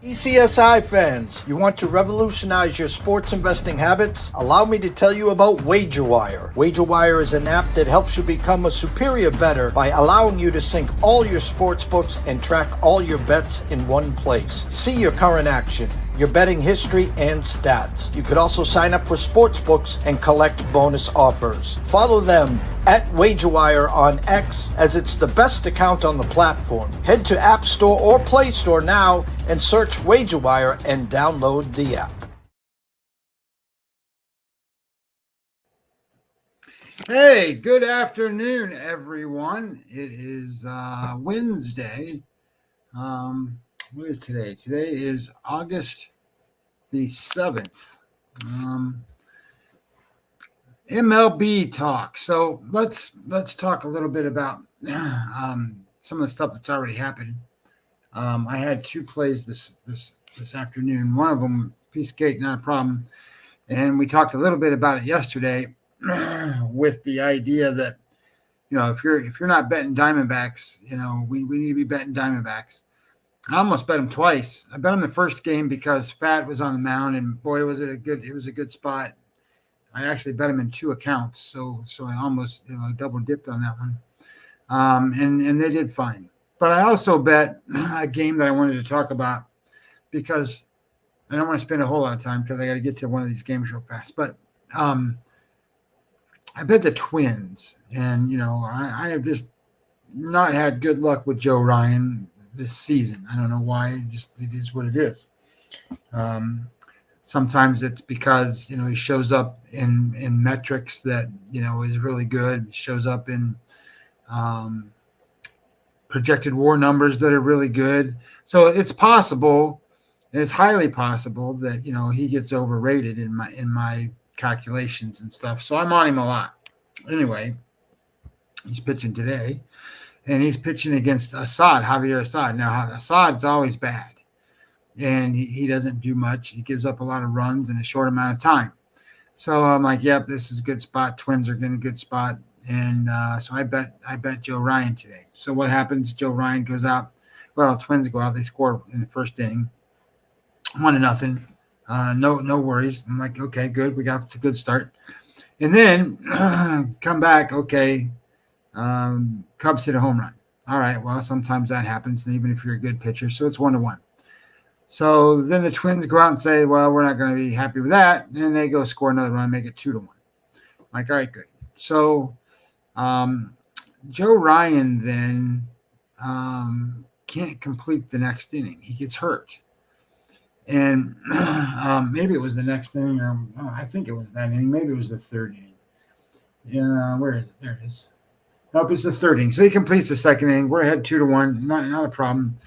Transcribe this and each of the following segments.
TPCSI fans, you want to revolutionize your sports investing habits? Allow me to tell you about Wagerwire. Wagerwire is an app that helps you become a superior bettor by allowing you to sync all your sports books and track all your bets in one place. See your current action, your betting history, and stats. You could also sign up for sports books and collect bonus offers. Follow them at Wagerwire on X, as it's the best account on the platform. Head to App Store or Play Store now and search Wagerwire and download the app. Hey, good afternoon, everyone. It is Wednesday. What is today? Today is August the 7th. MLB talk. So let's talk a little bit about some of the stuff that's already happened. I had two plays this afternoon. One of them, piece of cake, not a problem. And we talked a little bit about it yesterday with the idea that, you know, if you're not betting Diamondbacks, you know, we need to be betting Diamondbacks. I almost bet him twice. I bet him the first game because Fat was on the mound, and boy, was it a good spot. I actually bet him in two accounts, so I almost double dipped on that one. And they did fine. But I also bet a game that I wanted to talk about because I don't want to spend a whole lot of time because I got to get to one of these games real fast. But I bet the Twins, and I have just not had good luck with Joe Ryan this season. I don't know why. It is what it is. Sometimes it's because he shows up in metrics that is really good. Shows up in projected WAR numbers that are really good. So it's possible. It's highly possible that he gets overrated in my calculations and stuff. So I'm on him a lot. Anyway, he's pitching today. And he's pitching against Javier Assad. Now, Assad's always bad, and he doesn't do much. He gives up a lot of runs in a short amount of time. So I'm like, yep, this is a good spot. Twins are in a good spot. And so I bet Joe Ryan today. So what happens? Joe Ryan goes out. Well, Twins go out. They score in the first inning, 1-0. No worries. I'm like, okay, good. We got a good start. And then come back, okay. Cubs hit a home run. All right. Well, sometimes that happens, even if you're a good pitcher. So it's 1-1. So then the Twins go out and say, well, we're not going to be happy with that. Then they go score another run, make it 2-1. Like, all right, good. So Joe Ryan then can't complete the next inning. He gets hurt. And maybe it was the next inning. I think it was that inning. Maybe it was the third inning. Yeah, where is it? There it is. Nope, it's the third inning. So he completes the second inning. We're ahead 2-1. Not a problem.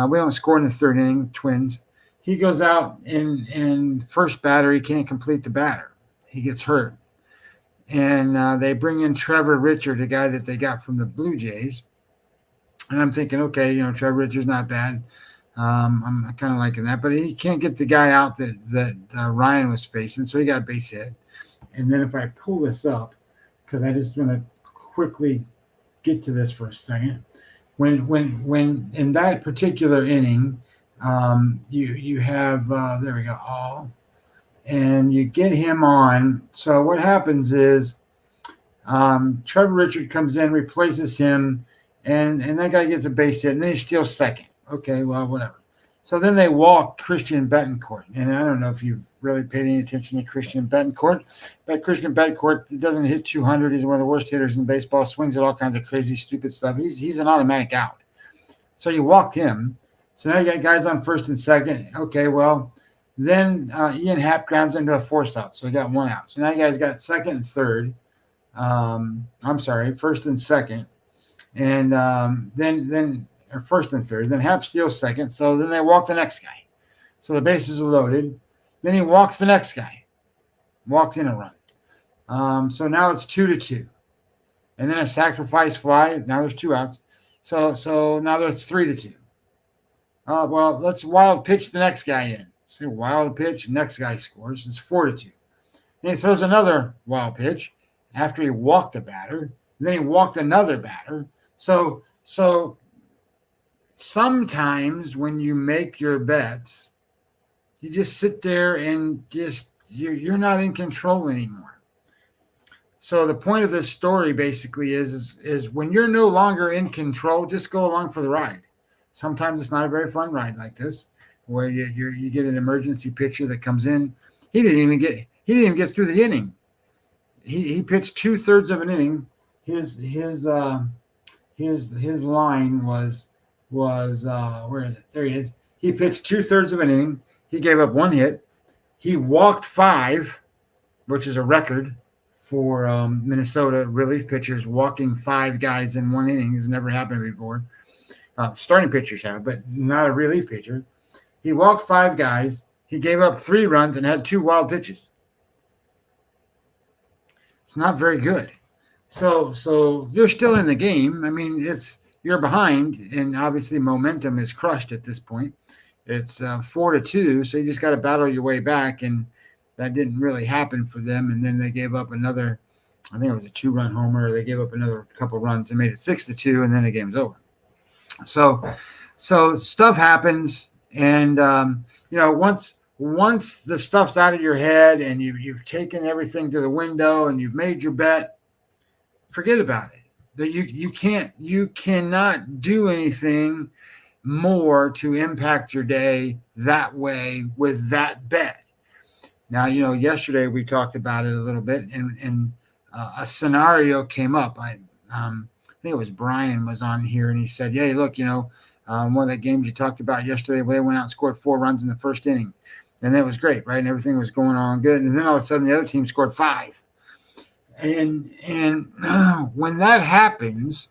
We don't score in the third inning, Twins. He goes out in first batter. He can't complete the batter. He gets hurt. And they bring in Trevor Richard, the guy that they got from the Blue Jays. And I'm thinking, okay, Trevor Richard's not bad. I'm kind of liking that. But he can't get the guy out that Ryan was facing, so he got a base hit. And then if I pull this up, because I just want to quickly get to this for a second. When in that particular inning, you have there we go, all, and you get him on. So what happens is Trevor Richard comes in, replaces him, and that guy gets a base hit, and then he steals second. Okay, well, whatever. So then they walk Christian Betancourt, and I don't know if you've really paid any attention to Christian Betancourt, but Christian Betancourt doesn't hit 200. He's one of the worst hitters in baseball, swings at all kinds of crazy, stupid stuff. He's an automatic out. So you walked him. So now you got guys on first and second. Okay, well, then Ian Happ grounds into a forced out, so he got one out. So now you guys got second and third. First and second. And then or first and third. Then Happ steals second. So then they walk the next guy. So the bases are loaded. Then he walks the next guy. Walks in a run. So now it's 2-2. And then a sacrifice fly. Now there's two outs. So now there's 3-2. Well, let's wild pitch the next guy in. So wild pitch, next guy scores. It's 4-2. Then he throws another wild pitch after he walked a batter. Then he walked another batter. So sometimes when you make your bets, you just sit there and you're not in control anymore. So the point of this story basically is when you're no longer in control, just go along for the ride. Sometimes it's not a very fun ride like this, where you get an emergency pitcher that comes in. He didn't even get through the inning. He pitched 2/3 of an inning. His line was where is it? There he is. He pitched 2/3 of an inning. He gave up 1 hit. He walked 5, which is a record for Minnesota relief pitchers. Walking 5 guys in 1 inning has never happened before. Starting pitchers have, but not a relief pitcher. He walked 5 guys. He gave up 3 runs and had 2 wild pitches. It's not very good. So you're still in the game. I mean, you're behind, and obviously momentum is crushed at this point. It's 4-2, so you just got to battle your way back, and that didn't really happen for them. And then they gave up another, I think it was a 2-run homer. They gave up another couple runs and made it 6-2, and then the game's over. So stuff happens, and once the stuff's out of your head and you've taken everything to the window and you've made your bet, forget about it. That you cannot do anything more to impact your day that way with that bet. Now, yesterday we talked about it a little bit, and a scenario came up. I think it was Brian was on here, and he said, "Hey, look, one of the games you talked about yesterday, where they went out and scored 4 runs in the first inning, and that was great, right? And everything was going on good, and then all of a sudden the other team scored 5." And when that happens,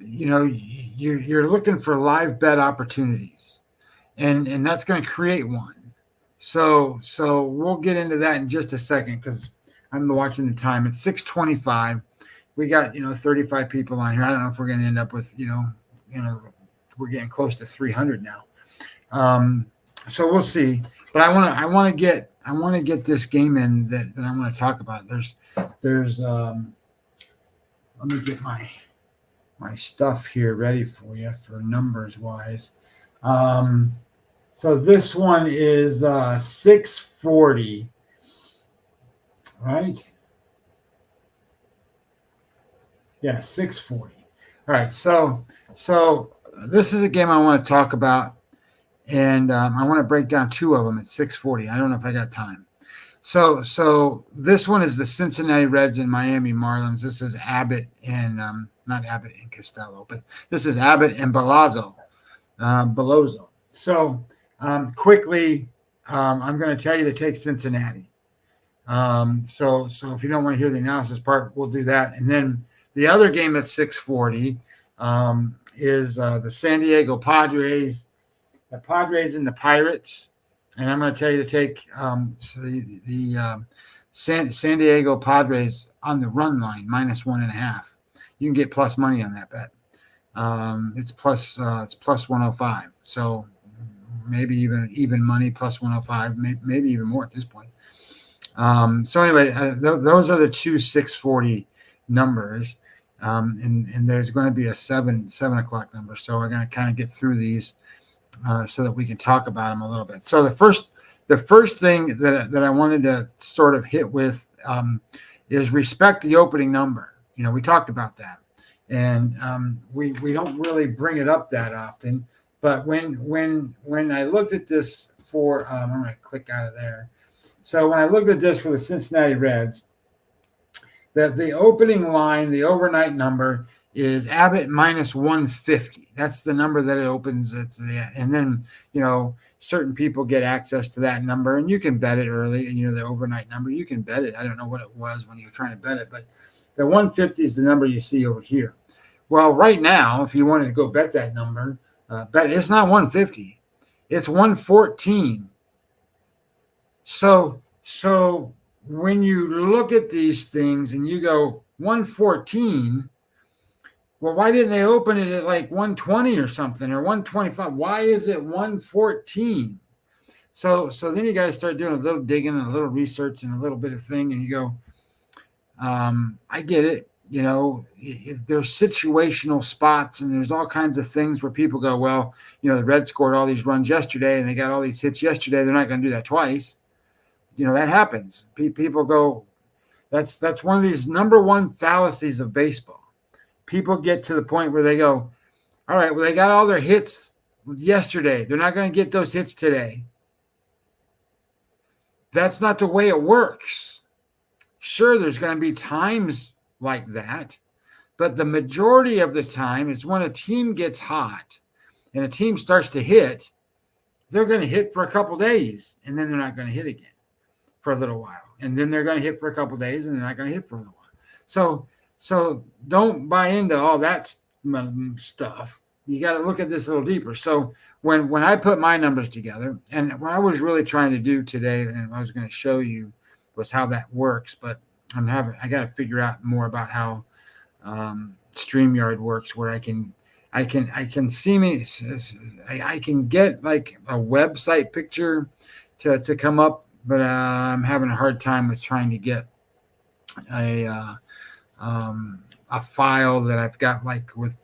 you're looking for live bet opportunities, and that's going to create one. So we'll get into that in just a second, because I'm watching the time. It's 6:25. We got 35 people on here. I don't know if we're going to end up with we're getting close to 300 now. So we'll see. But I want to get this game in that I want to talk about. There's let me get my stuff here ready for you for numbers wise. So this one is 640, right? Yeah, 640. All right. So this is a game I want to talk about. And I want to break down 2 of them at 640. I don't know if I got time. So this one is the Cincinnati Reds and Miami Marlins. This is Abbott and not Abbott and Costello, but this is Abbott and Bellozo. So quickly, I'm going to tell you to take Cincinnati. So if you don't want to hear the analysis part, we'll do that. And then the other game at 640 is the San Diego Padres. The Padres and the Pirates, and I'm going to tell you to take the San Diego Padres on the run line -1.5. You can get plus money on that bet. It's plus 105. So maybe even money plus 105, maybe even more at this point. So anyway, those are the 2 640 numbers, and there's going to be a 7 o'clock number. So we're going to kind of get through these. So that we can talk about them a little bit. So the first thing that I wanted to sort of hit with is respect the opening number. We talked about that, and we don't really bring it up that often. But when I looked at this for, I'm going to click out of there. So when I looked at this for the Cincinnati Reds, that the opening line, the overnight number, is Abbott -150. That's the number that it opens. And then, certain people get access to that number, and you can bet it early. And, the overnight number, you can bet it. I don't know what it was when you were trying to bet it, but the 150 is the number you see over here. Well, right now, if you wanted to go bet that number, it's not 150. It's 114. So when you look at these things and you go 114, well, why didn't they open it at like 120 or something, or 125? Why is it 114? So then you got to start doing a little digging and a little research and a little bit of thing, and you go, I get it. there's situational spots and there's all kinds of things where people go, well, the Reds scored all these runs yesterday and they got all these hits yesterday. They're not going to do that twice. That happens. People go, that's one of these number one fallacies of baseball. People get to the point where they go, all right, well, they got all their hits yesterday. They're not going to get those hits today. That's not the way it works. Sure, there's going to be times like that, but the majority of the time is when a team gets hot and a team starts to hit, they're going to hit for a couple days and then they're not going to hit again for a little while. And then they're going to hit for a couple days and they're not going to hit for a little while. So don't buy into all that stuff. You got to look at this a little deeper. So when I put my numbers together, and what I was really trying to do today, and I was going to show you, was how that works, but I got to figure out more about how StreamYard works, where I can get like a website picture to come up, but I'm having a hard time with trying to get a file that I've got like with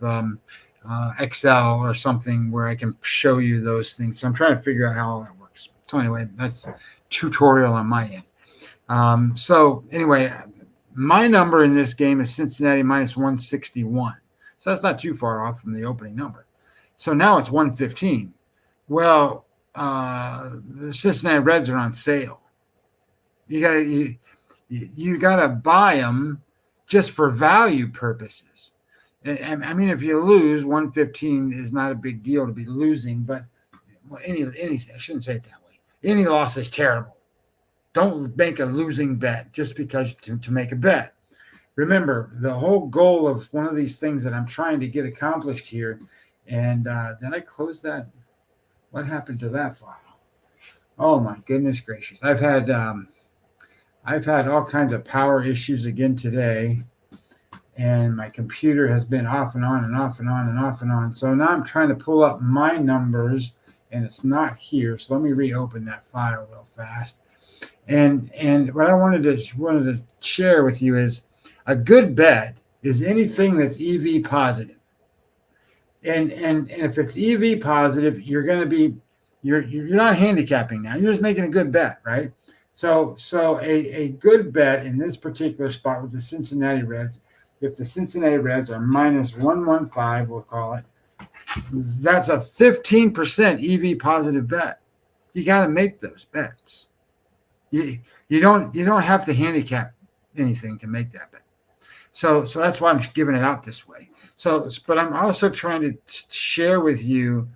Excel or something where I can show you those things. So I'm trying to figure out how all that works. So anyway, that's a tutorial on my end. So anyway, my number in this game is Cincinnati minus 161. So that's not too far off from the opening number. So now it's 115. Well, the Cincinnati Reds are on sale. You gotta buy them just for value purposes. And I mean, if you lose, 115 is not a big deal to be losing, but any I shouldn't say it that way. Any loss is terrible. Don't make a losing bet just because to make a bet. Remember, the whole goal of one of these things that I'm trying to get accomplished here, and did I close that? What happened to that file? Oh my goodness gracious! I've had all kinds of power issues again today, and my computer has been off and on and off and on and off and on. So now I'm trying to pull up my numbers, and it's not here. So let me reopen that file real fast. And what I wanted to share with you is a good bet is anything that's EV positive. And if it's EV positive, you're not handicapping now. You're just making a good bet, right? So a good bet in this particular spot with the Cincinnati Reds, if the Cincinnati Reds are minus 115, we'll call it, that's a 15% EV positive bet. You got to make those bets. You don't have to handicap anything to make that bet. So that's why I'm giving it out this way. But I'm also trying to share with you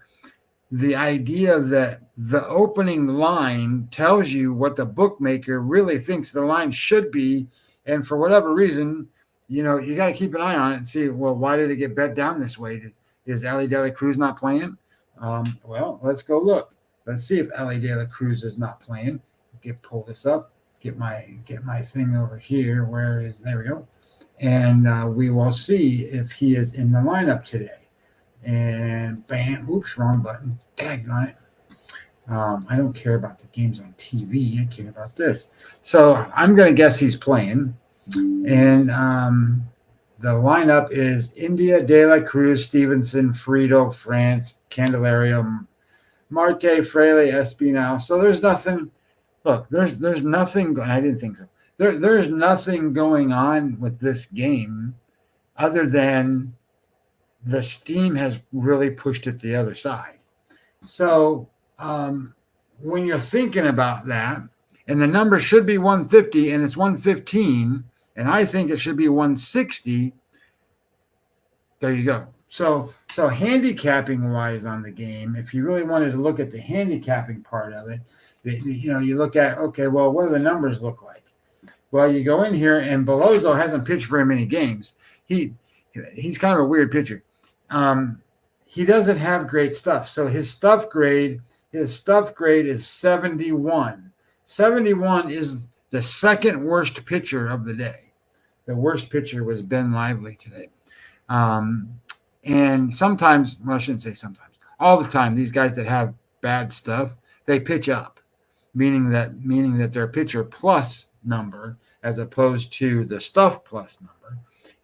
the idea that the opening line tells you what the bookmaker really thinks the line should be, and for whatever reason, you got to keep an eye on it and see, well, why did it get bet down this way? Is Ellie De La Cruz not playing? Well, let's go look. Let's see if Ellie De La Cruz is not playing. Pull this up, get my thing over here. There we go. And we will see if he is in the lineup today. And bam, oops, wrong button. Daggone it. I don't care about the games on TV. I care about this. So I'm going to guess he's playing. And the lineup is India, De La Cruz, Stevenson, Friedel, France, Candelario, Marte, Fraley, Espinal. So there's nothing. Look, there's nothing. I didn't think so. There's nothing going on with this game other than the steam has really pushed it the other side. So when you're thinking about that, and the number should be 150 and it's 115, and I think it should be 160, there you go. So handicapping wise on the game, if you really wanted to look at the handicapping part of it, you look at, okay, well, what do the numbers look like? Well, you go in here, and Belozo hasn't pitched very many games. He's kind of a weird pitcher. He doesn't have great stuff. So his stuff grade is 71. 71 is the second worst pitcher of the day. The worst pitcher was Ben Lively today. And sometimes, well, I shouldn't say sometimes, all the time, these guys that have bad stuff, they pitch up, meaning that their pitcher plus number as opposed to the stuff plus number.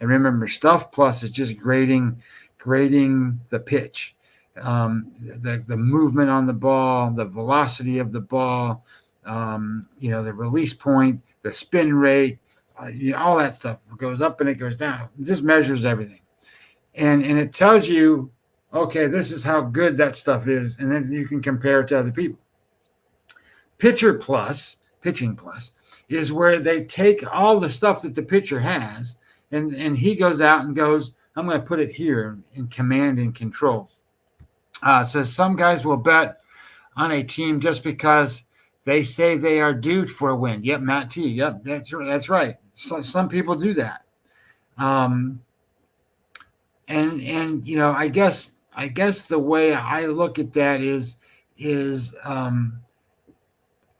And remember, Stuff Plus is just grading the pitch, the movement on the ball, the velocity of the ball, the release point, the spin rate, all that stuff. It goes up and it goes down. It just measures everything. And it tells you, okay, this is how good that stuff is, and then you can compare it to other people. Pitching Plus, is where they take all the stuff that the pitcher has, and he goes out and goes, I'm going to put it here in command and control. So some guys will bet on a team just because they say they are due for a win. Yep, Matt T. Yep, that's right. So some people do that. And I guess the way I look at that is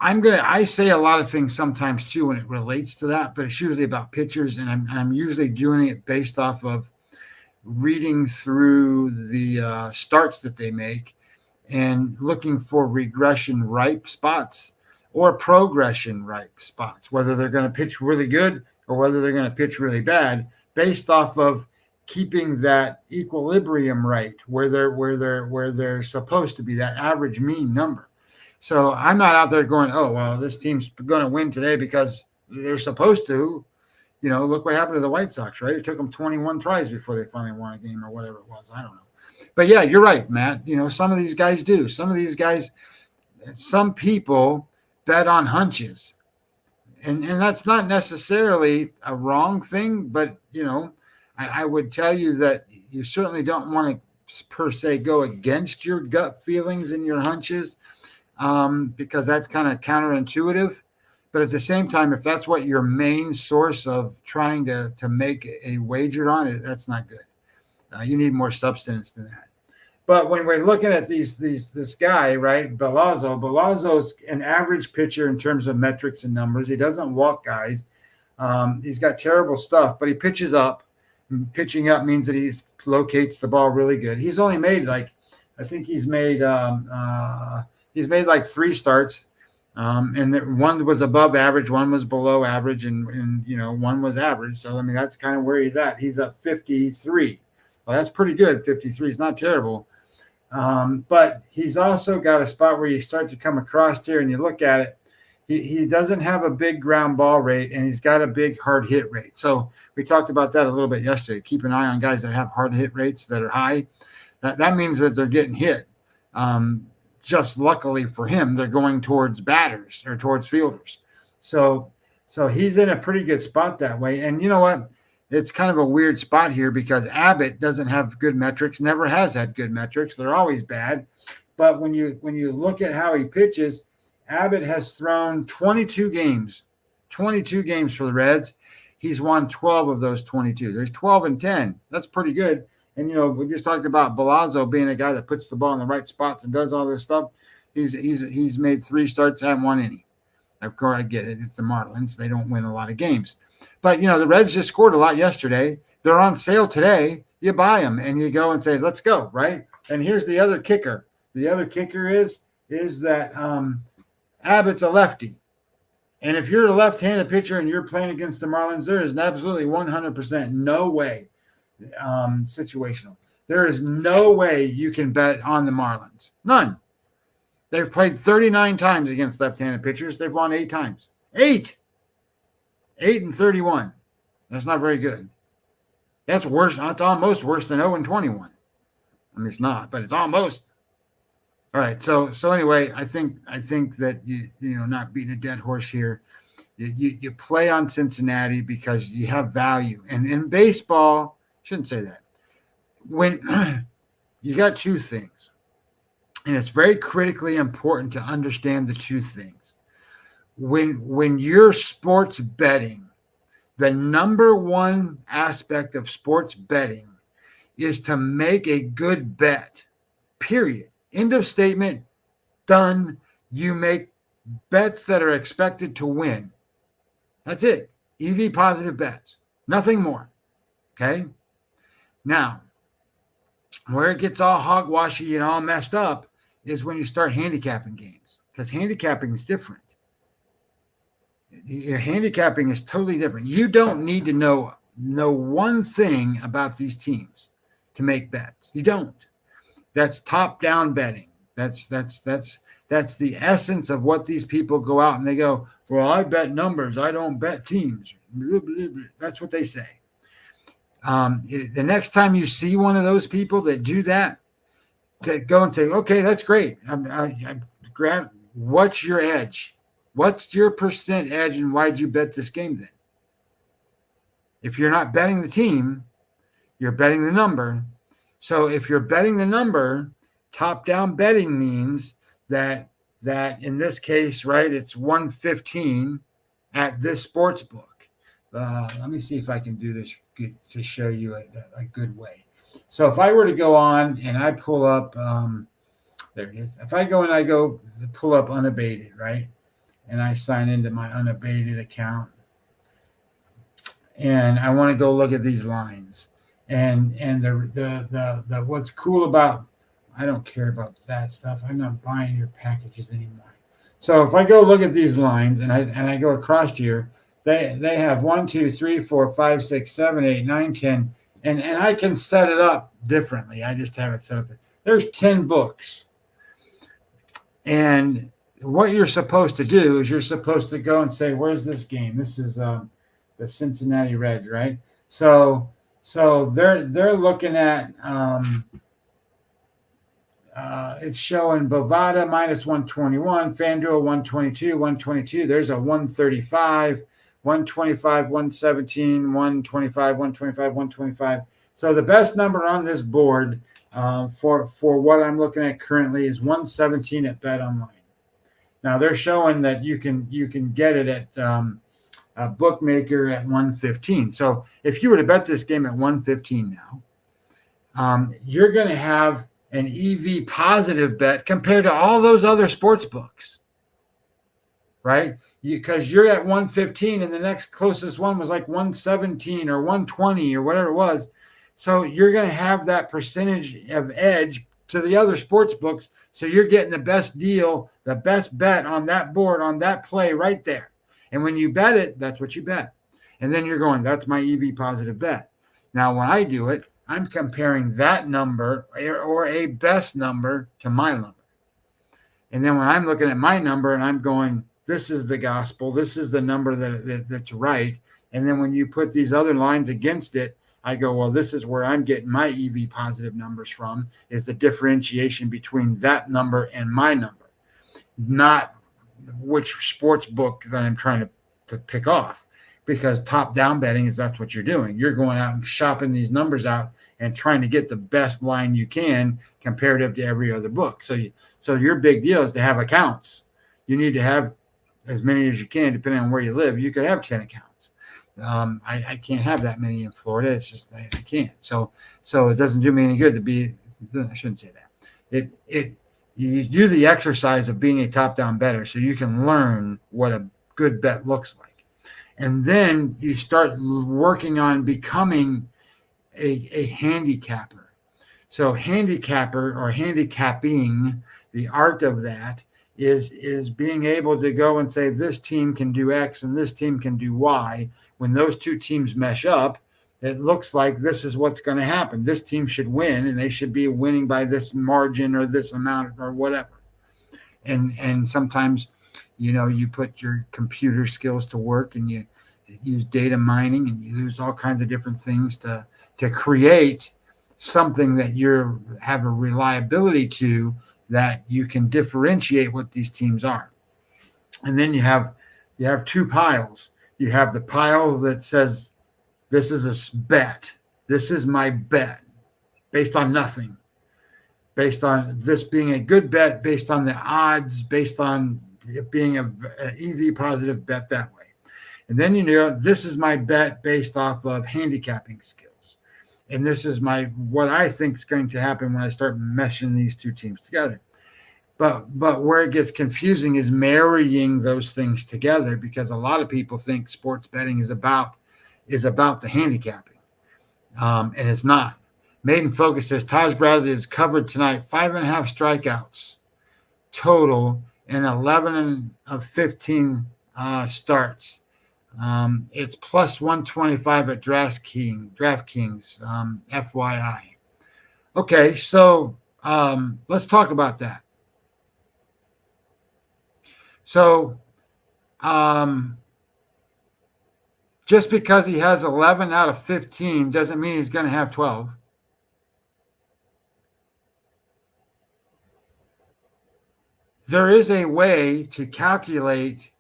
I say a lot of things sometimes too when it relates to that, but it's usually about pitchers, and I'm usually doing it based off of reading through the starts that they make and looking for regression ripe spots or progression ripe spots, whether they're going to pitch really good or whether they're going to pitch really bad, based off of keeping that equilibrium right where they're supposed to be, that average mean number. So I'm not out there going, oh, well, this team's going to win today because they're supposed to. Look what happened to the White Sox, right? It took them 21 tries before they finally won a game or whatever it was. I don't know. But yeah, you're right, Matt. Some of these guys do. Some people bet on hunches. And that's not necessarily a wrong thing, but, I would tell you that you certainly don't want to per se go against your gut feelings and your hunches, because that's kind of counterintuitive. But at the same time, if that's what your main source of trying to make a wager on, that's not good. You need more substance than that. But when we're looking at this guy, right, Balazzo's an average pitcher in terms of metrics and numbers. He doesn't walk guys. He's got terrible stuff, but he pitches up. Pitching up means that he locates the ball really good. He's only made he's made like 3 starts. And one was above average, one was below average, and one was average. So, that's kind of where he's at. He's at 53. Well, that's pretty good. 53 is not terrible. But he's also got a spot where you start to come across here and you look at it. He doesn't have a big ground ball rate, and he's got a big hard hit rate. So we talked about that a little bit yesterday. Keep an eye on guys that have hard hit rates that are high. That means that they're getting hit. Just luckily for him, they're going towards batters or towards fielders. So he's in a pretty good spot that way. And you know what? It's kind of a weird spot here because Abbott doesn't have good metrics, never has had good metrics. They're always bad. But when you look at how he pitches, Abbott has thrown 22 games for the Reds. He's won 12 of those 22. There's 12-10. That's pretty good. And, we just talked about Balazzo being a guy that puts the ball in the right spots and does all this stuff. He's made 3 starts, haven't won any. Of course, I get it. It's the Marlins. They don't win a lot of games. But, the Reds just scored a lot yesterday. They're on sale today. You buy them and you go and say, let's go, right? And here's the other kicker. The other kicker is that Abbott's a lefty. And if you're a left-handed pitcher and you're playing against the Marlins, there is absolutely 100% no way. Situational. There is no way you can bet on the Marlins. None. They've played 39 times against left-handed pitchers. They've won 8 times. 8 and 31. That's not very good. That's worse. That's almost worse than 0 and 21. It's not, but it's almost. All right. So anyway, I think that not beating a dead horse here. You play on Cincinnati because you have value, and in baseball. Shouldn't say that. When you got 2 things, and it's very critically important to understand the 2 things. When you're sports betting, the number one aspect of sports betting is to make a good bet, period. End of statement, done. You make bets that are expected to win. That's it. EV positive bets, nothing more. Okay? Now, where it gets all hogwashy and all messed up is when you start handicapping games, because handicapping is different. Your handicapping is totally different. You don't need to know know one thing about these teams to make bets. You don't. That's top-down betting. That's the essence of what these people go out and they go, well, I bet numbers. I don't bet teams. That's what they say. The next time you see one of those people that do that, to go and say, okay, that's great. What's your edge? What's your percent edge, and why'd you bet this game then? If you're not betting the team, you're betting the number. So if you're betting the number, top-down betting means that in this case, right, it's 115 at this sports book. Let me see if I can do this to show you a good way. So if I were to go on and I pull up, there it is. If I go and I go pull up unabated, right, and I sign into my unabated account, and I want to go look at these lines, and the what's cool about, I don't care about that stuff. I'm not buying your packages anymore. So if I go look at these lines and I go across here, they have 1, 2, 3, 4, 5, 6, 7, 8, 9, 10, and I can set it up differently. I just have it set up. There's 10 books. And what you're supposed to do is you're supposed to go and say, where's this game? This is the Cincinnati Reds, right? So they're looking at it's showing Bovada minus 121, FanDuel 122, 122. There's a 135, 125, 117, 125, 125, 125. So the best number on this board for what I'm looking at currently is 117 at Bet Online. Now they're showing that you can get it at a bookmaker at 115. So if you were to bet this game at 115 now, you're going to have an EV positive bet compared to all those other sports books, right? Because you're at 115 and the next closest one was like 117 or 120 or whatever it was. So you're going to have that percentage of edge to the other sports books. So you're getting the best deal, the best bet on that board, on that play right there. And when you bet it, that's what you bet. And then you're going, that's my EV positive bet. Now, when I do it, I'm comparing that number or a best number to my number. And then when I'm looking at my number and I'm going, this is the gospel, this is the number that's right. And then when you put these other lines against it, I go, well, this is where I'm getting my EV positive numbers from, is the differentiation between that number and my number, not which sports book that I'm trying to pick off. Because top-down betting is that's what you're doing. You're going out and shopping these numbers out and trying to get the best line you can comparative to every other book. So your big deal is to have accounts. You need to have as many as you can, depending on where you live. You could have 10 accounts. I can't have that many in Florida. It's just I can't. So it doesn't do me any good to be. I shouldn't say that. You do the exercise of being a top-down bettor so you can learn what a good bet looks like. And then you start working on becoming a handicapper. So handicapper or handicapping, the art of that is being able to go and say this team can do X and this team can do Y. When those two teams mesh up, it looks like this is what's going to happen. This team should win, and they should be winning by this margin or this amount or whatever. And sometimes, you put your computer skills to work and you use data mining and you use all kinds of different things to create something that you have a reliability to, that you can differentiate what these teams are. And then you have two piles. You have the pile that says, this is a bet. This is my bet based on nothing, based on this being a good bet, based on the odds, based on it being an EV positive bet that way. And then, this is my bet based off of handicapping skills. And this is what I think is going to happen when I start meshing these two teams together. But where it gets confusing is marrying those things together, because a lot of people think sports betting is about the handicapping. And it's not. Maiden Focus says Taj Bradley is covered tonight, 5.5 strikeouts total in 11 of 15 starts. It's plus 125 at DraftKings, FYI. Okay, so let's talk about that. So just because he has 11 out of 15 doesn't mean he's going to have 12. There is a way to calculate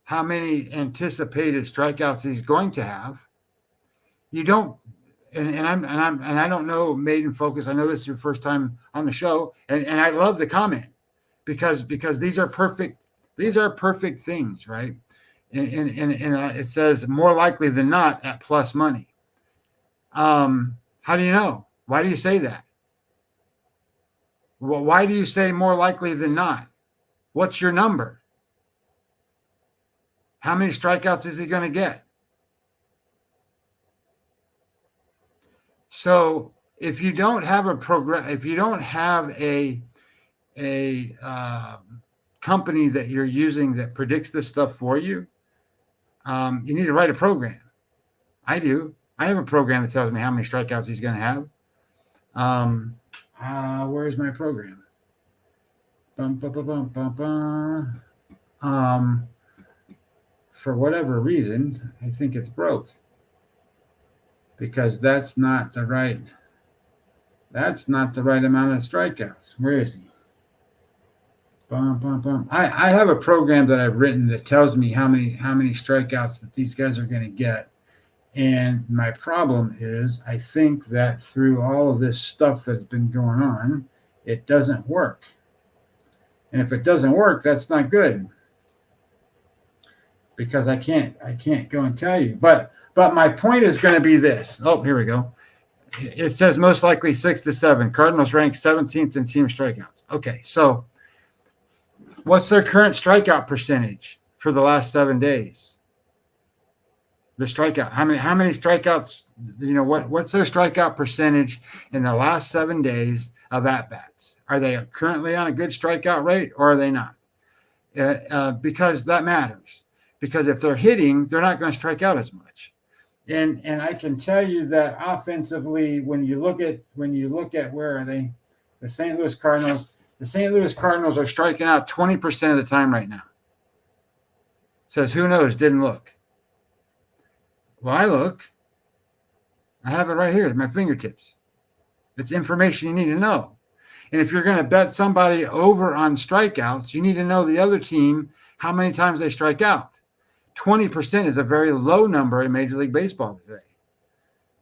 how many anticipated strikeouts he's going to have. You don't, and I don't know Maiden Focus. I know this is your first time on the show, and I love the comment because these are perfect things, right? And it says more likely than not at plus money. How do you know? Why do you say that? Well, why do you say more likely than not? What's your number? How many strikeouts is he going to get? So if you don't have a program, if you don't have a company that you're using that predicts this stuff for you, you need to write a program. I do. I have a program that tells me how many strikeouts he's going to have. Where's my program? For whatever reason, I think it's broke because that's not the right amount of strikeouts. Where is he? I have a program that I've written that tells me how many strikeouts that these guys are going to get. And my problem is I think that through all of this stuff that's been going on, it doesn't work. And if it doesn't work, that's not good. Because I can't go and tell you. But my point is going to be this. Oh, here we go. It says most likely 6 to 7. Cardinals ranked 17th in team strikeouts. Okay, so what's their current strikeout percentage for the last 7 days? The strikeout. How many strikeouts? What's their strikeout percentage in the last 7 days of at-bats? Are they currently on a good strikeout rate or are they not? Because that matters. Because if they're hitting, they're not going to strike out as much. And I can tell you that offensively, when you look at where are they? The St. Louis Cardinals. The St. Louis Cardinals are striking out 20% of the time right now. Says who knows? Didn't look. Well, I look. I have it right here at my fingertips. It's information you need to know. And if you're going to bet somebody over on strikeouts, you need to know the other team, how many times they strike out. 20% is a very low number in Major League Baseball today.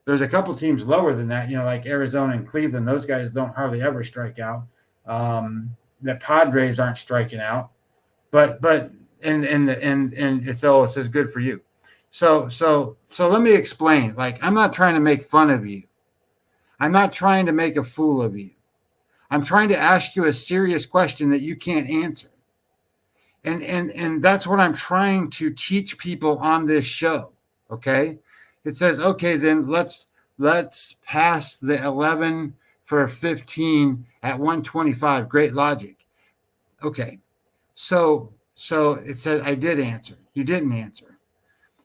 There's a couple teams lower than that, like Arizona and Cleveland. Those guys don't hardly ever strike out. The Padres aren't striking out, but it says good for you. So let me explain. Like, I'm not trying to make fun of you. I'm not trying to make a fool of you. I'm trying to ask you a serious question that you can't answer. And that's what I'm trying to teach people on this show. Okay. It says, okay, then let's pass the 11 for 15 at 125. Great logic. Okay. So it said I did answer. You didn't answer.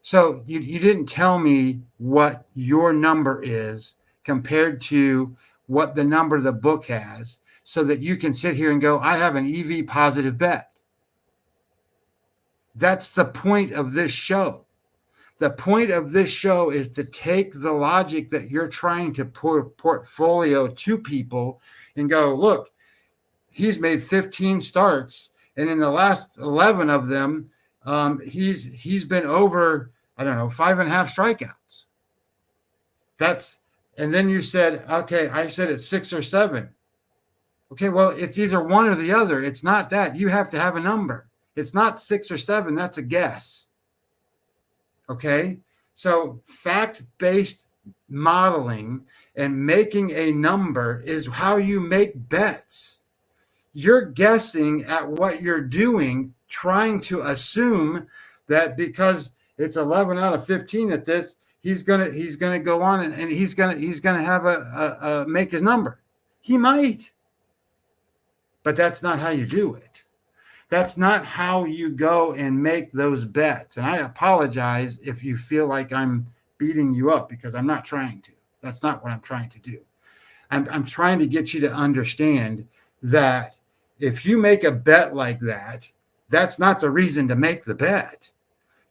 So you didn't tell me what your number is compared to what the number the book has so that you can sit here and go, I have an EV positive bet. That's the point of this show. The point of this show is to take the logic that you're trying to portfolio to people and go, look, he's made 15 starts, and in the last 11 of them, he's been over, 5.5 strikeouts. And then you said, okay, I said it's 6 or 7. Okay, well, it's either one or the other. It's not that. You have to have a number. It's not 6 or 7. That's a guess. Okay? So fact-based modeling and making a number is how you make bets. You're guessing at what you're doing, trying to assume that because it's 11 out of 15 at this, he's gonna go on and he's gonna have a make his number. He might, but that's not how you do it. That's not how you go and make those bets. And I apologize if you feel like I'm beating you up, because I'm not trying to. That's not what I'm trying to do. I'm trying to get you to understand that if you make a bet like that, that's not the reason to make the bet.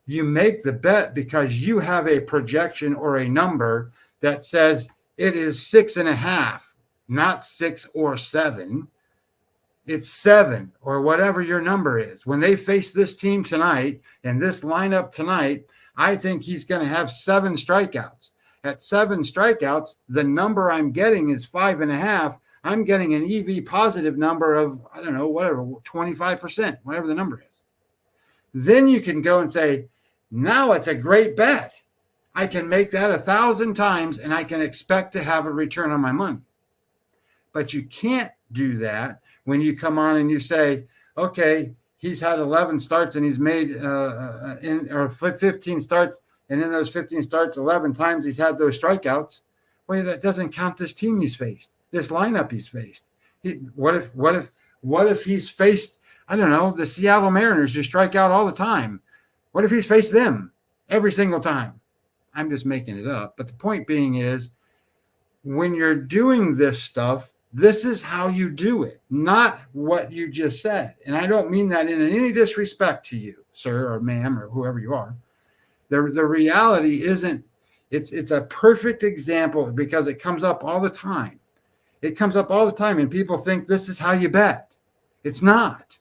You make the bet because you have a projection or a number that says it is 6.5, not 6 or 7. It's 7 or whatever your number is. When they face this team tonight and this lineup tonight, I think he's going to have 7 strikeouts. At 7 strikeouts, the number I'm getting is 5.5. I'm getting an EV positive number of, I don't know, whatever, 25%, whatever the number is. Then you can go and say, now it's a great bet. I can make that 1,000 times and I can expect to have a return on my money. But you can't do that when you come on and you say, okay, he's had 11 starts and he's made 15 starts. And in those 15 starts, 11 times he's had those strikeouts. Well, that doesn't count this team he's faced, this lineup he's faced. What if he's faced, I don't know, the Seattle Mariners who strike out all the time? What if he's faced them every single time? I'm just making it up. But the point being is, when you're doing this stuff, this is how you do it, not what you just said. And I don't mean that in any disrespect to you, sir or ma'am or whoever you are. The reality isn't, it's a perfect example because it comes up all the time. It comes up all the time and people think this is how you bet. It's not.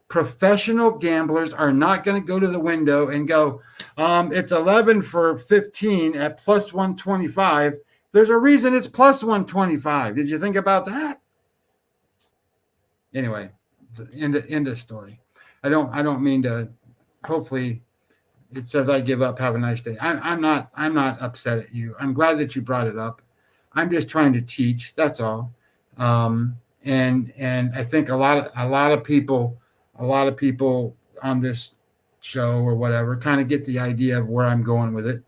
Professional gamblers are not going to go to the window and go, it's 11 for 15 at plus 125. There's a reason it's plus 125. Did you think about that? Anyway, end of story. I don't mean to, hopefully it says I give up. Have a nice day. I'm not upset at you. I'm glad that you brought it up. I'm just trying to teach. That's all. And I think a lot of people on this show or whatever kind of get the idea of where I'm going with it.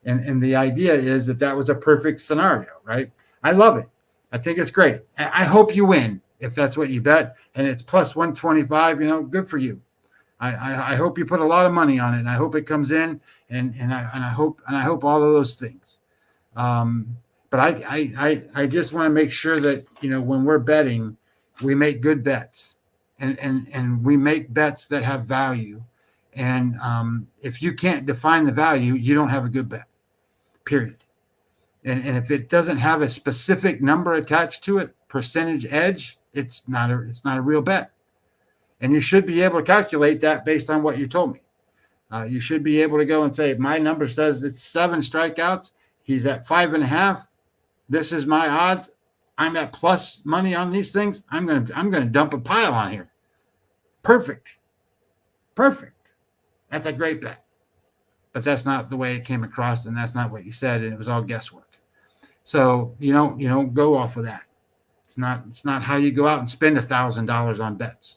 And the idea is that was a perfect scenario, right? I love it. I think it's great. I hope you win if that's what you bet. And it's plus 125, good for you. I hope you put a lot of money on it, and I hope it comes in, and I hope all of those things. But I just want to make sure that when we're betting, we make good bets, and we make bets that have value. And if you can't define the value, you don't have a good bet. Period. And if it doesn't have a specific number attached to it, percentage edge, it's not a real bet. And you should be able to calculate that based on what you told me. You should be able to go and say, my number says it's 7 strikeouts. He's at 5.5. This is my odds. I'm at plus money on these things. I'm gonna dump a pile on here. Perfect. That's a great bet. But that's not the way it came across, and that's not what you said, and it was all guesswork. So you don't go off of that. It's not how you go out and spend $1,000 on bets,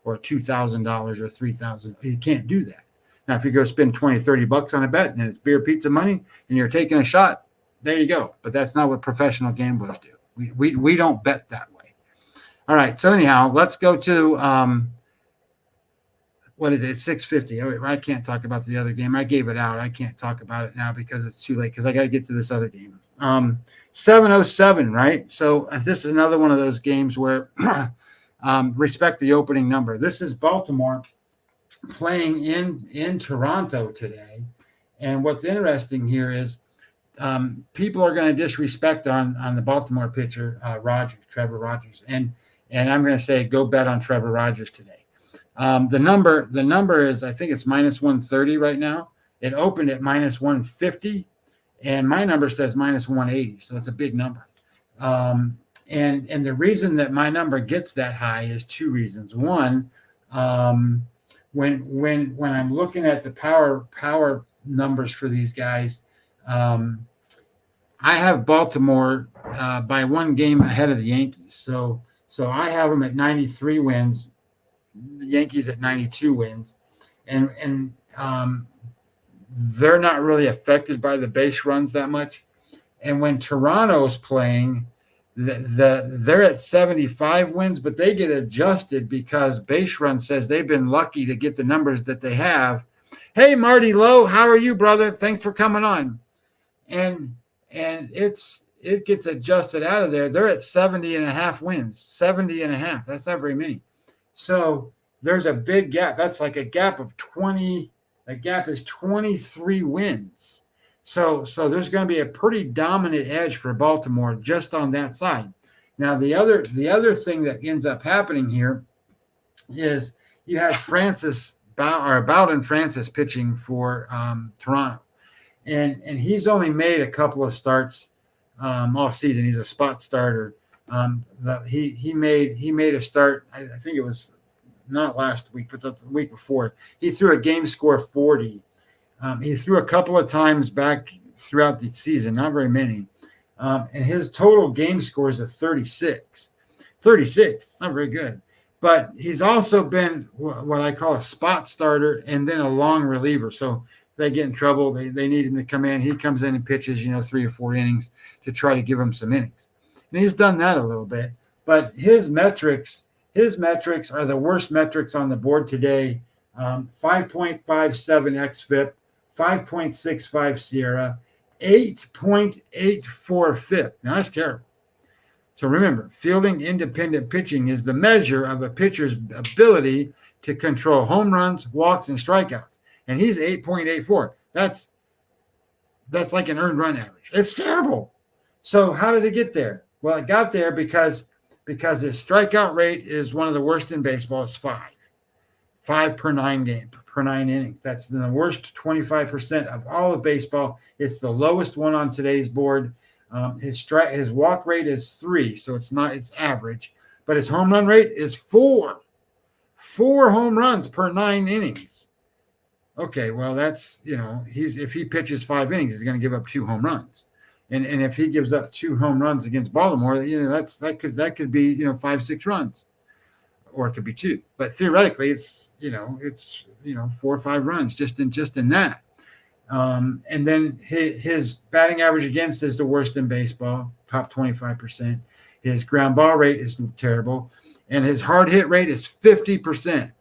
or $2,000 or $3,000. You can't do that. Now, if you go spend $20-$30 on a bet and it's beer pizza money and you're taking a shot, there you go. But that's not what professional gamblers do. We don't bet that way. All right. So anyhow, let's go to what is it? It's 6:50. I can't talk about the other game. I gave it out. I can't talk about it now because it's too late, because I got to get to this other game. 7:07, right? So this is another one of those games where respect the opening number. This is Baltimore playing in Toronto today. And what's interesting here is people are going to disrespect on the Baltimore pitcher, Trevor Rogers. And I'm going to say, go bet on Trevor Rogers today. The number is, I think it's minus 130 right now. It opened at minus 150, and my number says minus 180. So it's a big number. And the reason that my number gets that high is 2 reasons. One, when I'm looking at the power numbers for these guys, I have Baltimore by 1 game ahead of the Yankees. So I have them at 93 wins, the Yankees at 92 wins, and they're not really affected by the base runs that much. And when Toronto's playing, They're at 75 wins, but they get adjusted because Base Run says they've been lucky to get the numbers that they have. Hey, Marty Lowe, how are you, brother? Thanks for coming on. And it gets adjusted out of there. They're at 70 and a half wins, 70 and a half. That's not very many. So there's a big gap. That's like a gap of 20. A gap is 23 wins. So there's going to be a pretty dominant edge for Baltimore just on that side. Now, the other thing that ends up happening here is you have Bowden Francis pitching for Toronto. And he's only made a couple of starts all season. He's a spot starter. He made a start. I think it was not last week, but the week before. He threw a game score 40. He threw a couple of times back throughout the season, not very many. And his total game score is a 36. 36, not very good. But he's also been what I call a spot starter and then a long reliever. So they get in trouble. They need him to come in. He comes in and pitches, 3 or 4 innings to try to give him some innings. And he's done that a little bit. But his metrics are the worst metrics on the board today. 5.57 xFIP, 5.65 Sierra, 8.84 FIP. Now, that's terrible. So remember, fielding independent pitching is the measure of a pitcher's ability to control home runs, walks, and strikeouts. And he's 8.84. That's like an earned run average. It's terrible. So how did it get there? Well, it got there because his strikeout rate is one of the worst in baseball. It's 5 per 9 innings. That's the worst 25% of all of baseball. It's the lowest one on today's board. His walk rate is 3, so it's average. But his home run rate is 4. 4 home runs per 9 innings. Okay, well that's if he pitches 5 innings, he's going to give up 2 home runs. And if he gives up 2 home runs against Baltimore, that could be 5-6 runs, or it could be 2. But theoretically, it's 4 or 5 runs just in that. And then his batting average against is the worst in baseball, top 25%. His ground ball rate is terrible, and his hard hit rate is 50%.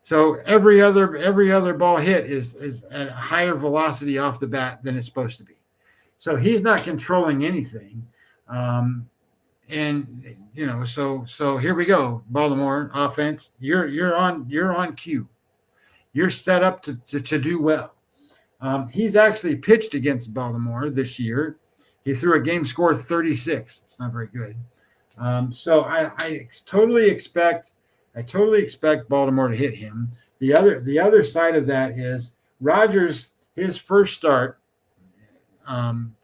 So every other ball hit is at a higher velocity off the bat than it's supposed to be. So he's not controlling anything. So here we go. Baltimore offense, you're on cue. You're set up to do well. He's actually pitched against Baltimore this year. He threw a game score 36. It's not very good. So I totally expect Baltimore to hit him. The other side of that is Rodgers. His first start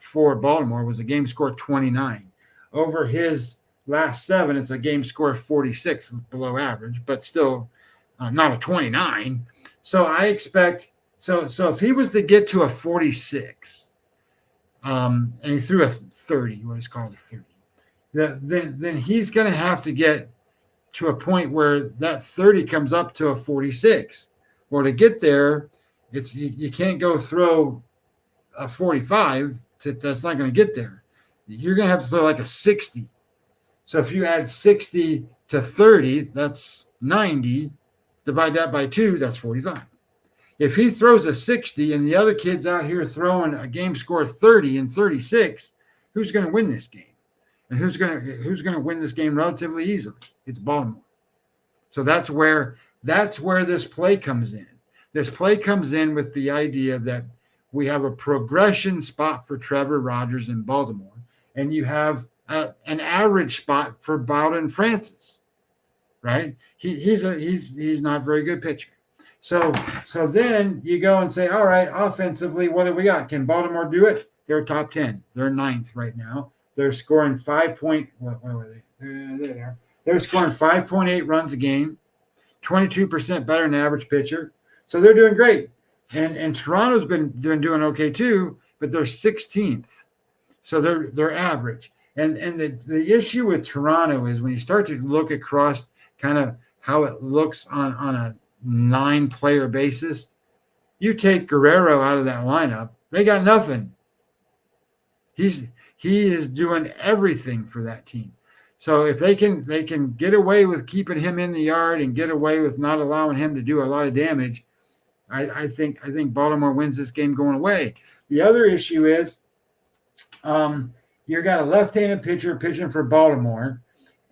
for Baltimore was a game score 29. Over his last 7, it's a game score 46, below average, but still not a 29. So I expect so if he was to get to a 46, and he threw a 30, what is called a 30, then he's going to have to get to a point where that 30 comes up to a 46. Or to get there, you can't go throw a 45. That's not going to get there. You're going to have to throw like a 60. So if you add 60 to 30, that's 90. Divide that by 2, that's 45. If he throws a 60 and the other kid's out here throwing a game score 30 and 36, who's going to win this game? And who's going to win this game relatively easily? It's Baltimore. So that's where this play comes in. This play comes in with the idea that we have a progression spot for Trevor Rogers in Baltimore, and you have an average spot for Bowden Francis, right? He's not a very good pitcher. So then you go and say, all right, offensively, what do we got? Can Baltimore do it? They're top 10. They're 9th right now. They're scoring where were they? There. They're scoring 5.8 runs a game, 22% better than average pitcher. So they're doing great. And Toronto's been doing okay too, but they're 16th. So they're average. And the issue with Toronto is when you start to look across kind of how it looks on a 9-player basis, you take Guerrero out of that lineup, they got nothing. He's He is doing everything for that team. So if they can get away with keeping him in the yard and get away with not allowing him to do a lot of damage, I think Baltimore wins this game going away. The other issue is you've got a left-handed pitcher pitching for Baltimore,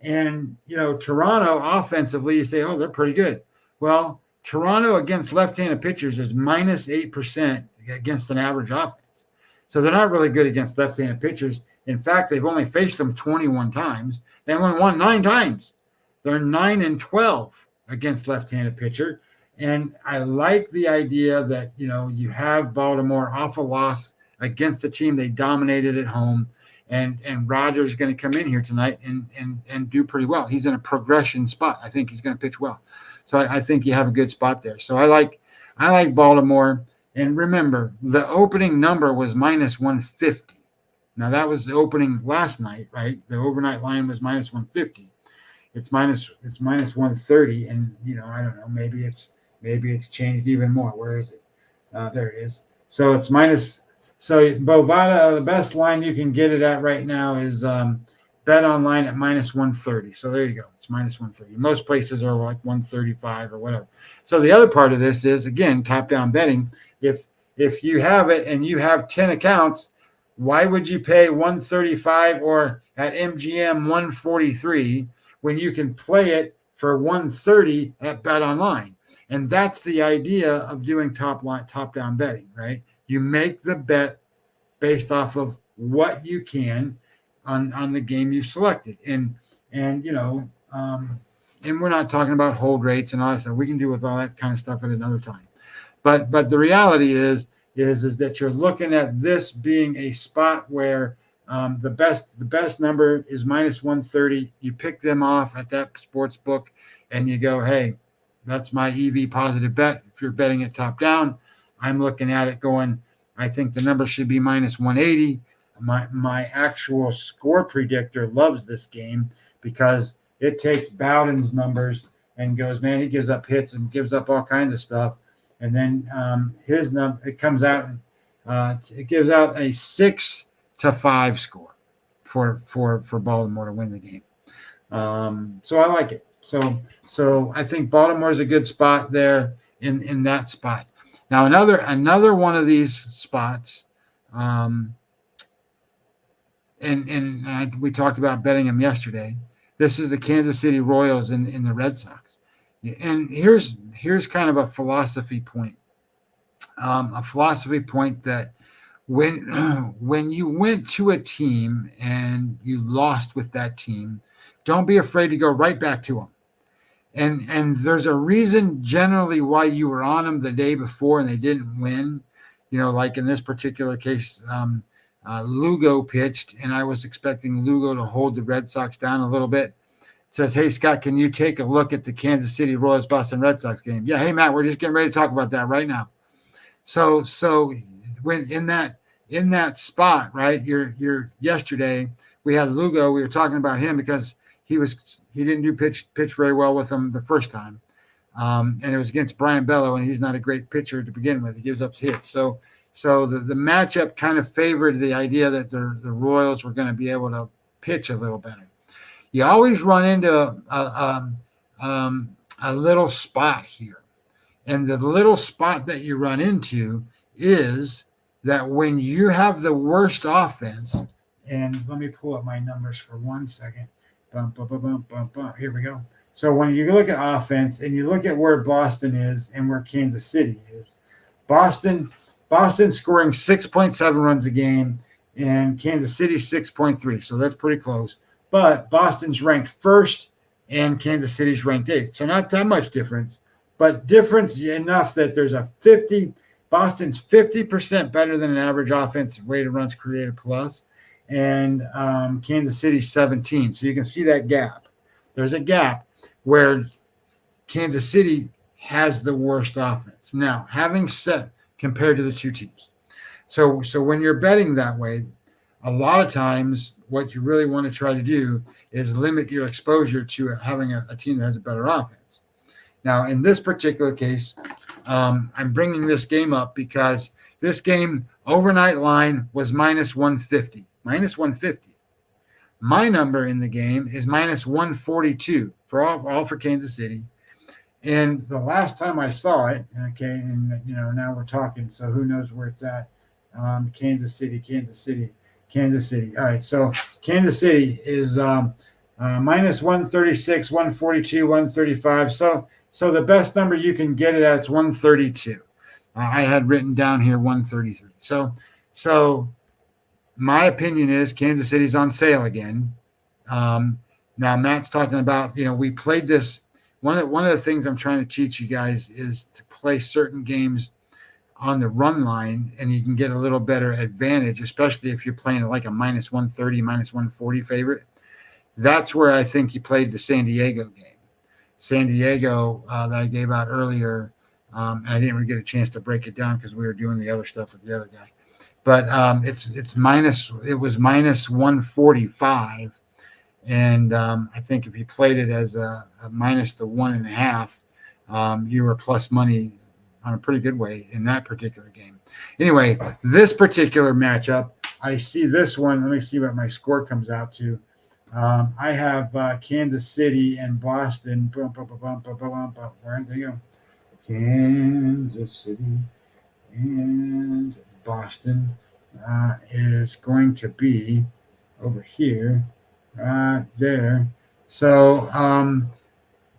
and Toronto offensively, you say, oh, they're pretty good. Well, Toronto against left-handed pitchers is -8% against an average offense. So they're not really good against left-handed pitchers. In fact, they've only faced them 21 times. They only won 9 times. They're 9-12 against left-handed pitcher. And I like the idea that, you have Baltimore off a loss against a team they dominated at home. And Rogers is going to come in here tonight and do pretty well. He's in a progression spot. I think he's going to pitch well. So I think you have a good spot there. So I like Baltimore. And remember, the opening number was -150. Now that was the opening last night, right? The overnight line was -150. It's -130, and I don't know. Maybe it's changed even more. Where is it? There it is. So it's minus. So Bovada, the best line you can get it at right now is Bet Online at -130. So there you go. It's -130. Most places are like 135 or whatever. So the other part of this is, again, top-down betting. If you have it and you have 10 accounts, why would you pay 135 or at MGM 143 when you can play it for 130 at Bet Online? And that's the idea of doing top-down betting, right? You make the bet based off of what you can on the game you've selected. And we're not talking about hold rates and all that stuff. We can deal with all that kind of stuff at another time. But the reality is that you're looking at this being a spot where the best number is -130. You pick them off at that sports book and you go, hey, that's my EV positive bet. If you're betting it top down, I'm looking at it going, I think the number should be -180. My actual score predictor loves this game because it takes Bowden's numbers and goes, man, he gives up hits and gives up all kinds of stuff. And then his number, it comes out, it gives out a 6-5 score for Baltimore to win the game. So I like it. So I think Baltimore is a good spot there in that spot. Now another one of these spots, and we talked about betting them yesterday. This is the Kansas City Royals in the Red Sox. And here's kind of a philosophy point. That when you went to a team and you lost with that team, don't be afraid to go right back to them. And there's a reason generally why you were on them the day before and they didn't win. Like in this particular case, Lugo pitched, and I was expecting Lugo to hold the Red Sox down a little bit. Says, hey, Scott, can you take a look at the Kansas City Royals Boston Red Sox game? Yeah, hey, Matt, we're just getting ready to talk about that right now. So when in that spot, right, you're yesterday, we had Lugo. We were talking about him because he didn't do pitch very well with them the first time. And it was against Brian Bello, and he's not a great pitcher to begin with. He gives up hits. So the matchup kind of favored the idea that the Royals were going to be able to pitch a little better. You always run into a little spot here. And the little spot that you run into is that when you have the worst offense, and let me pull up my numbers for 1 second. Here we go. So when you look at offense and you look at where Boston is and where Kansas City is, Boston scoring 6.7 runs a game and Kansas City 6.3. So that's pretty close. But Boston's ranked first and Kansas City's ranked 8th. So not that much difference, but difference enough that there's Boston's 50% better than an average offensive weighted runs created plus, and Kansas City's 17. So you can see that gap. There's a gap where Kansas City has the worst offense. Now, having said, compared to the two teams. So when you're betting that way, a lot of times what you really want to try to do is limit your exposure to having a team that has a better offense. Now, in this particular case, I'm bringing this game up because this game overnight line was -150. minus 150. My number in the game is minus 142 for all for Kansas City. And the last time I saw it, okay, and now we're talking, so who knows where it's at? Kansas City. All right, so Kansas City is minus 136, 142, 135. So the best number you can get it at is 132. I had written down here 133. So my opinion is Kansas City's on sale again. Now Matt's talking about, we played this. One of the things I'm trying to teach you guys is to play certain games on the run line, and you can get a little better advantage, especially if you're playing like a minus 130, minus 140 favorite. That's where I think you played the San Diego game. San Diego that I gave out earlier, and I didn't really get a chance to break it down because we were doing the other stuff with the other guy. But it was minus 145. And I think if you played it as a minus the 1.5, you were plus money on a pretty good way in that particular game. Anyway, this particular matchup, I see this one. Let me see what my score comes out to. I have Kansas City and Boston. Where did they go? Kansas City and Boston is going to be over here. There. So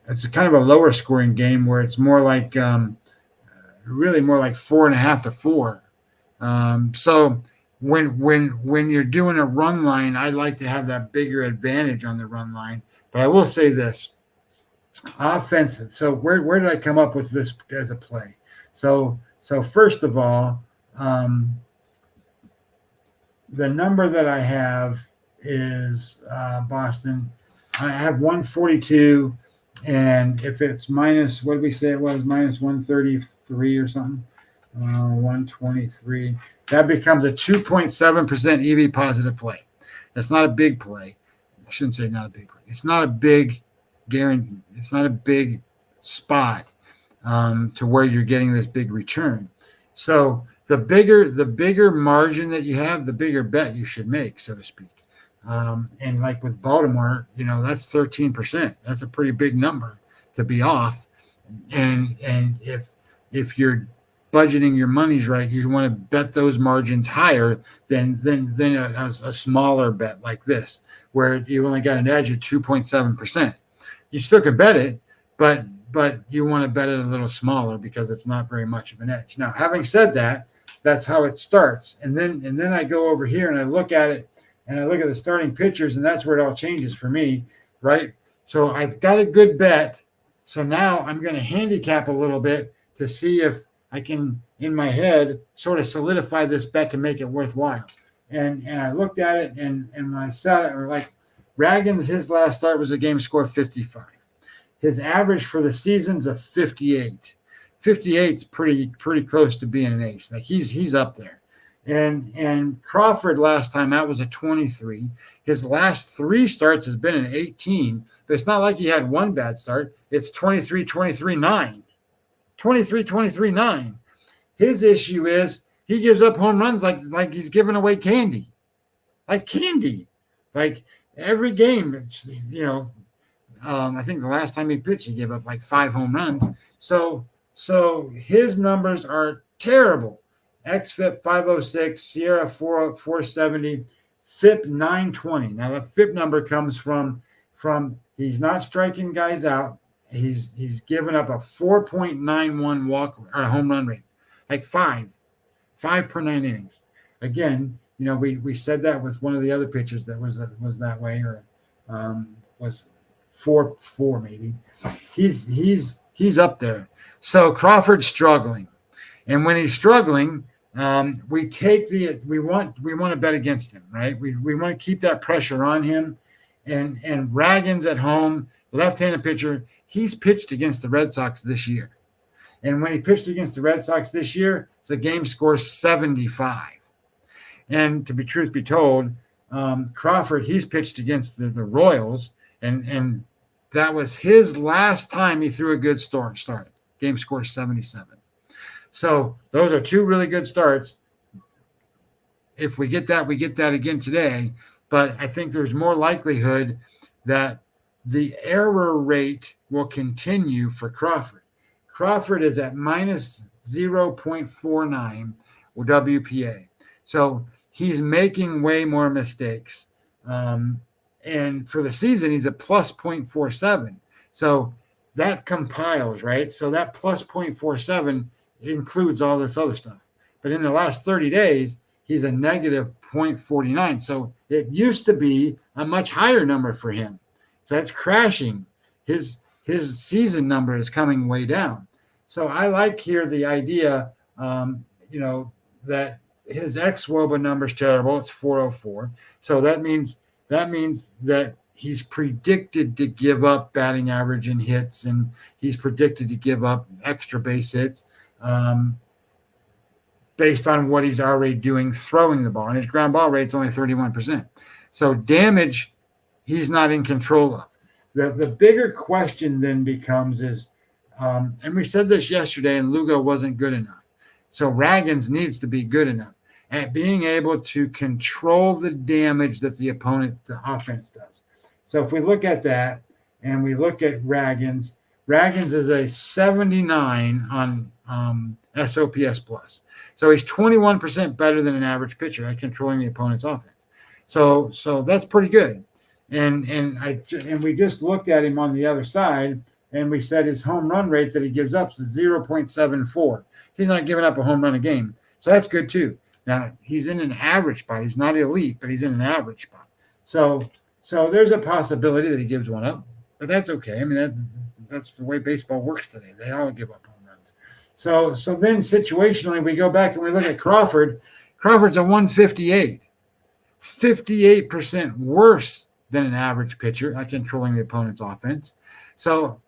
it's kind of a lower scoring game where it's more like really more like 4.5 to 4. So when you're doing a run line, I like to have that bigger advantage on the run line. But I will say this: offensive. So where did I come up with this as a play? So first of all, the number that I have is Boston. I have 142, and if it's minus, what did we say it was? Minus 133 or something? 123. That becomes a 2.7% EV positive play. That's not a big play. I shouldn't say not a big play. It's not a big guarantee. It's not a big spot to where you're getting this big return. So the bigger margin that you have, the bigger bet you should make, so to speak. And like with Baltimore, that's 13%. That's a pretty big number to be off. And if you're budgeting your monies right, you want to bet those margins higher than a smaller bet like this, where you only got an edge of 2.7%. You still could bet it, but you want to bet it a little smaller because it's not very much of an edge. Now, having said that, that's how it starts. And then I go over here and I look at it. And I look at the starting pitchers, and that's where it all changes for me, right? So I've got a good bet. So now I'm going to handicap a little bit to see if I can, in my head, sort of solidify this bet to make it worthwhile. And I looked at it, and when I saw it, or like Ragan's, his last start was a game score 55. His average for the season's a 58. 58's pretty close to being an ace. Like he's up there. And Crawford last time out was a 23. His last 3 starts has been an 18, but it's not like he had one bad start. It's 23, 23, 9. 23, 23, 9. His issue is he gives up home runs like he's giving away candy. Like candy. Like every game, I think the last time he pitched, he gave up like 5 home runs. So his numbers are terrible. XFIP 506, Sierra 470, FIP 920. Now the FIP number comes from he's not striking guys out. He's given up a 4.91 walk or a home run rate, like 5 per 9 innings. Again, we said that with one of the other pitchers that was that way, or was 4 maybe. He's up there. So Crawford's struggling, and when he's struggling, we want to bet against him, right? We want to keep that pressure on him. And Ragan's at home, left-handed pitcher. He's pitched against the Red Sox this year. And when he pitched against the Red Sox this year, the game score 75. And to be truth be told, Crawford, he's pitched against the Royals, and that was his last time he threw a good start. Game score 77. So those are 2 really good starts. if we get that, we get that again today. But I think there's more likelihood that the error rate will continue for Crawford. Crawford is at minus 0.49 with WPA. So he's making way more mistakes. And for the season, he's a plus 0.47. So that compiles, right? So that plus 0.47 includes all this other stuff. But in the last 30 days, he's a negative 0.49. So it used to be a much higher number for him. So that's crashing. His season number is coming way down. So I like here the idea, that his ex-WOBA number is terrible. It's 404. So that means that he's predicted to give up batting average and hits, and he's predicted to give up extra base hits based on what he's already doing throwing the ball. And his ground ball rate's only 31%. So damage, he's not in control of. The bigger question then becomes is, and we said this yesterday, and Lugo wasn't good enough. So Ragans needs to be good enough at being able to control the damage that the offense does. So if we look at that and we look at Ragans is a 79 on SOPS plus. So he's 21% better than an average pitcher at controlling the opponent's offense. So that's pretty good. And we just looked at him on the other side, and we said his home run rate that he gives up is 0.74. So he's not giving up a home run a game. So that's good too. Now he's in an average spot. He's not elite, but he's in an average spot. So there's a possibility that he gives one up, but that's okay. I mean, that's the way baseball works today. They all give up home runs. So then situationally, we go back and we look at Crawford. Crawford's a 158, 58% worse than an average pitcher at controlling the opponent's offense. So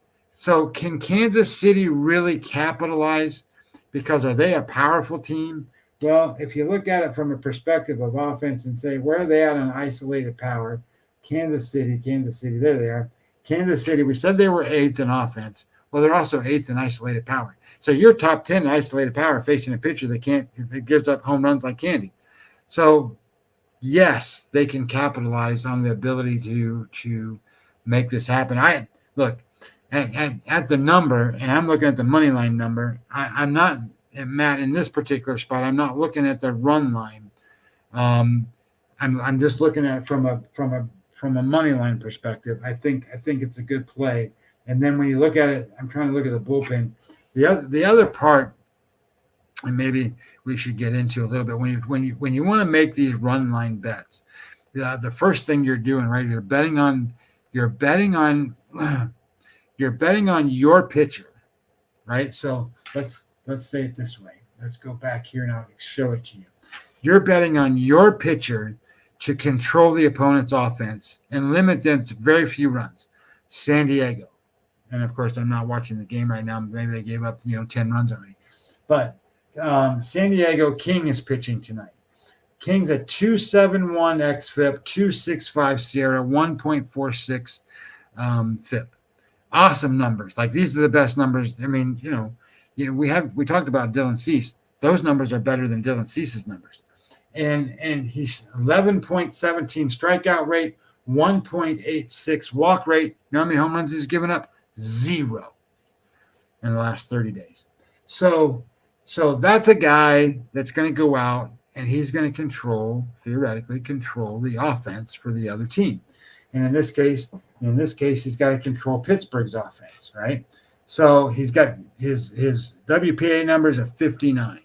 can Kansas City really capitalize? Because are they a powerful team? Well, if you look at it from a perspective of offense and say, where are they at on isolated power? Kansas City, there they are. Kansas City, we said they were 8th in offense. Well, they're also 8th in isolated power. So you're top 10 in isolated power facing a pitcher that gives up home runs like candy. So yes, they can capitalize on the ability to make this happen. I look at the number, and I'm looking at the money line number. I'm not, Matt, in this particular spot, I'm not looking at the run line. I'm just looking at it from a money line perspective. I think it's a good play. And then when you look at it, I'm trying to look at the bullpen. The other part, and maybe we should get into a little bit, when you want to make these run line bets, the first thing you're doing, right? You're betting on your pitcher, right? So let's say it this way. Let's go back here and I'll show it to you. You're betting on your pitcher to control the opponent's offense and limit them to very few runs. San Diego. And of course, I'm not watching the game right now. Maybe they gave up, 10 runs already. But San Diego, King is pitching tonight. King's a 2.71 xFIP, 2.65 Sierra, 1.46 FIP. Awesome numbers. Like, these are the best numbers. I mean, we talked about Dylan Cease. Those numbers are better than Dylan Cease's numbers. And he's 11.17 strikeout rate, 1.86 walk rate. You know how many home runs he's given up? 0 in the last 30 days. So that's a guy that's going to go out and he's going to theoretically control the offense for the other team. And in this case, he's got to control Pittsburgh's offense, right? So he's got his WPA numbers at 59.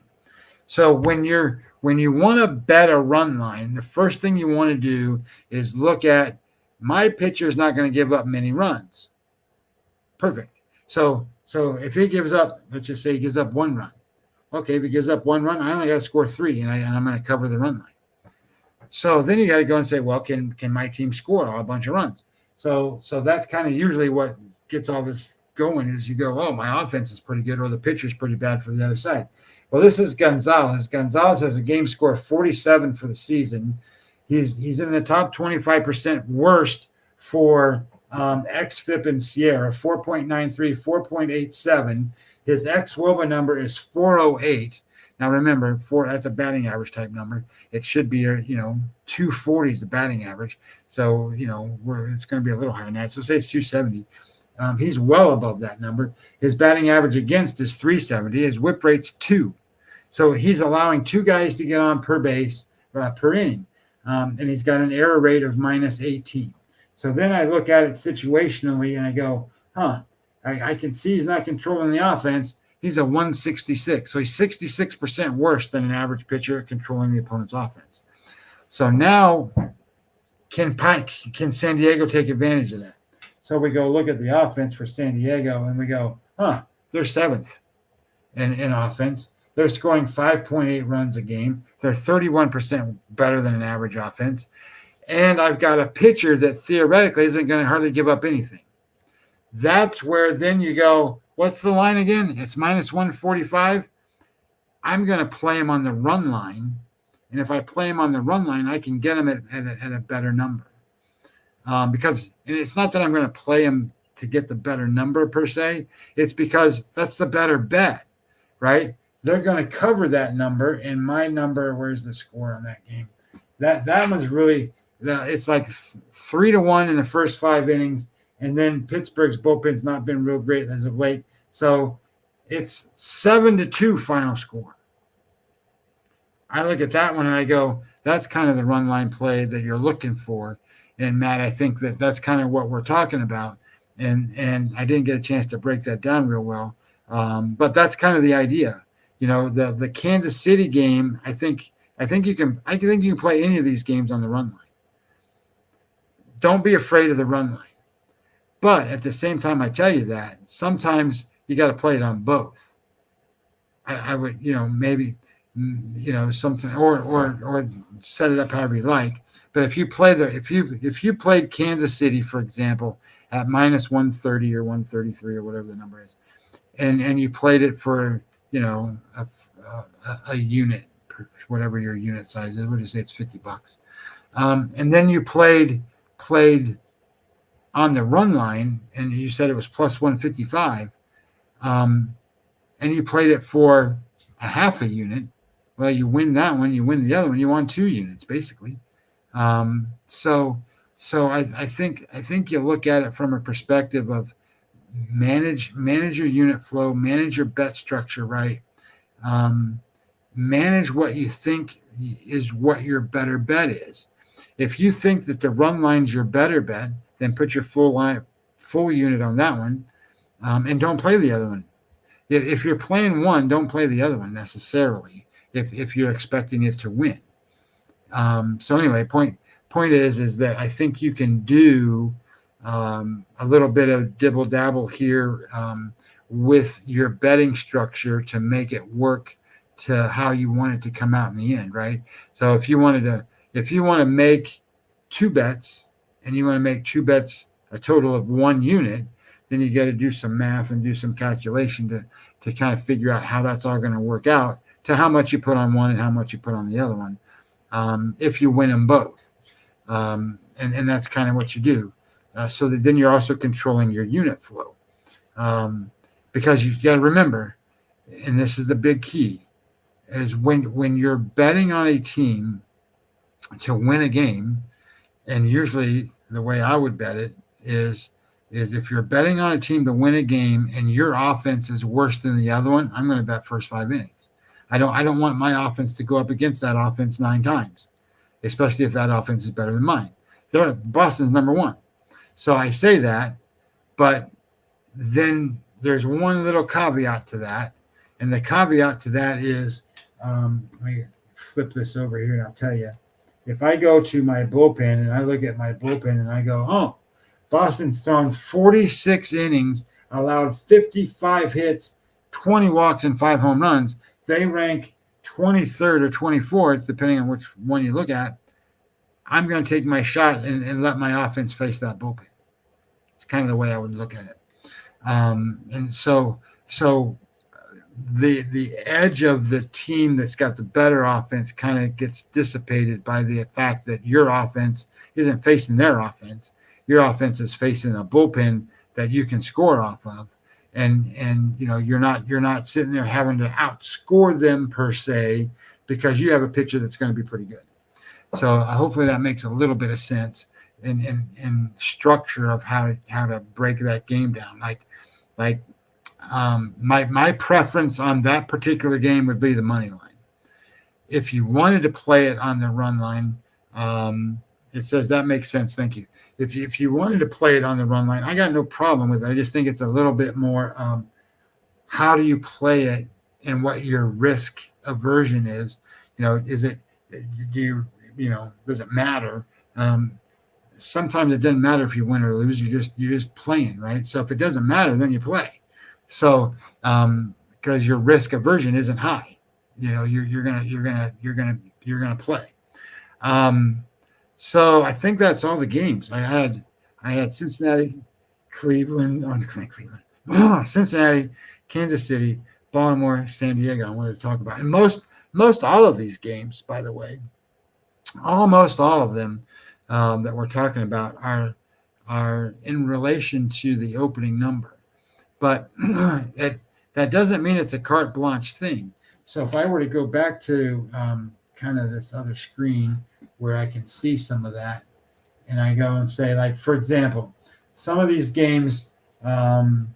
So when you want to bet a run line, the first thing you want to do is look at, my pitcher is not going to give up many runs. Perfect. So if he gives up, let's just say he gives up 1 run. Okay, if he gives up 1 run, I only got to score 3, and I'm going to cover the run line. So then you got to go and say, well, can my team score a bunch of runs? So that's kind of usually what gets all this going, is you go, oh, my offense is pretty good, or the pitcher's pretty bad for the other side. Well, this is Gonzalez. Gonzalez has a game score of 47 for the season. He's in the top 25% worst for xFIP and Sierra, 4.93, 4.87. His ex-WOBA number is 408. Now remember, that's a batting average type number. It should be 240 is the batting average. So it's going to be a little higher than that. So say it's 270. He's well above that number. His batting average against is 370. His whip rate's 2. So he's allowing 2 guys to get on per base per inning. And he's got an error rate of minus 18. So then I look at it situationally and I go, I can see he's not controlling the offense. He's a 166. So he's 66% worse than an average pitcher at controlling the opponent's offense. So now can San Diego take advantage of that? So we go look at the offense for San Diego and we go, they're 7th in offense. They're scoring 5.8 runs a game. They're 31% better than an average offense. And I've got a pitcher that theoretically isn't going to hardly give up anything. That's where then you go, what's the line again? It's minus 145. I'm going to play him on the run line. And if I play him on the run line, I can get him at a better number. Because it's not that I'm going to play him to get the better number per se. It's because that's the better bet, right? They're going to cover that number. And my number, where's the score on that game? That one's really, it's like 3-1 in the first 5 innings. And then Pittsburgh's bullpen's not been real great as of late. So it's 7-2 final score. I look at that one and I go, that's kind of the run line play that you're looking for. And Matt, I think that's kind of what we're talking about. And I didn't get a chance to break that down real well. But that's kind of the idea. The Kansas City game, I think you can play any of these games on the run line. Don't be afraid of the run line. But at the same time, I tell you that sometimes you got to play it on both. I would, maybe, something or set it up however you like. But if you played Kansas City, for example, at minus 130 or 133 or whatever the number is, and you played it for, a unit, whatever your unit size is, we'll just say it's $50. And then you played on the run line, and you said it was plus 155, and you played it for a half a unit. Well, you win that one, you win the other one, you won 2 units basically. So I think you look at it from a perspective of manage your unit flow, manage your bet structure right, manage what you think is what your better bet is. If you think that the run line's your better bet, then put your full unit on that one, and don't play the other one. If you're playing one, don't play the other one necessarily. If you're expecting it to win. So anyway, point is that I think you can do a little bit of dibble dabble here with your betting structure to make it work to how you want it to come out in the end, right? So if you want to make 2 bets and you want to make 2 bets a total of 1 unit, then you got to do some math and do some calculation to kind of figure out how that's all going to work out to how much you put on one and how much you put on the other one, if you win them both. And that's kind of what you do. So that then you're also controlling your unit flow. Because you got to remember, and this is the big key, is when you're betting on a team to win a game, and usually the way I would bet it is if you're betting on a team to win a game and your offense is worse than the other one, I'm going to bet first 5 innings. I don't want my offense to go up against that offense 9 times, especially if that offense is better than mine. Boston's number 1. So I say that, but then there's one little caveat to that. And the caveat to that is, let me flip this over here and I'll tell you. If I go to my bullpen and I look at my bullpen and I go, Boston's thrown 46 innings, allowed 55 hits, 20 walks, and 5 home runs. They rank 23rd or 24th, depending on which one you look at. I'm going to take my shot and let my offense face that bullpen. It's kind of the way I would look at it. And so the edge of the team that's got the better offense kind of gets dissipated by the fact that your offense isn't facing their offense. Your offense is facing a bullpen that you can score off of. and you're not sitting there having to outscore them per se, because you have a pitcher that's going to be pretty good. So hopefully that makes a little bit of sense in structure of how to break that game down. My preference on that particular game would be the money line. If you wanted to play it on the run line, it says that makes sense. Thank you. If you wanted to play it on the run line, I got no problem with it. I just think it's a little bit more how do you play it and what your risk aversion is. Is it, does it matter? Sometimes it doesn't matter if you win or lose. You're just playing, right? So if it doesn't matter, then you play. So because your risk aversion isn't high, you're gonna play. So I think that's all the games. I had Cincinnati, Cincinnati, Kansas City, Baltimore, San Diego. I wanted to talk about, and most all of these games, by the way, almost all of them that we're talking about are in relation to the opening number, but that doesn't mean it's a carte blanche thing. So if I were to go back to kind of this other screen where I can see some of that, and I go and say, like, for example, some of these games that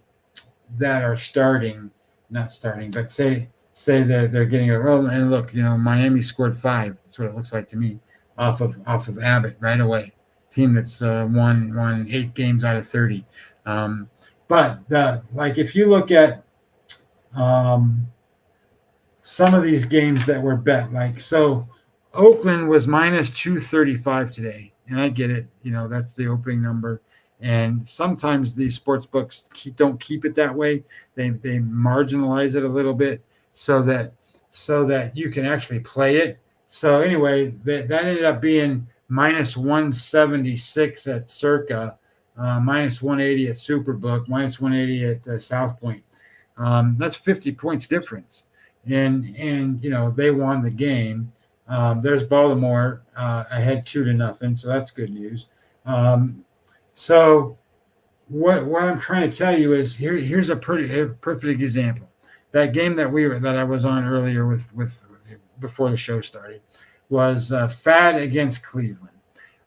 are not starting, but say they're getting and look, Miami scored 5. That's what it looks like to me, off of Abbott right away. Team that's won 8 games out of 30. But if you look at some of these games that were bet, so Oakland was minus 235 today, and I get it. That's the opening number. And sometimes these sports books don't keep it that way. They marginalize it a little bit so that you can actually play it. So anyway, that ended up being minus 176 at Circa, minus 180 at Superbook, minus 180 at South Point. That's 50 points difference. And they won the game. There's Baltimore ahead 2-0, so that's good news. So what I'm trying to tell you is here's a perfect example. That game that I was on earlier with before the show started was FAD against Cleveland.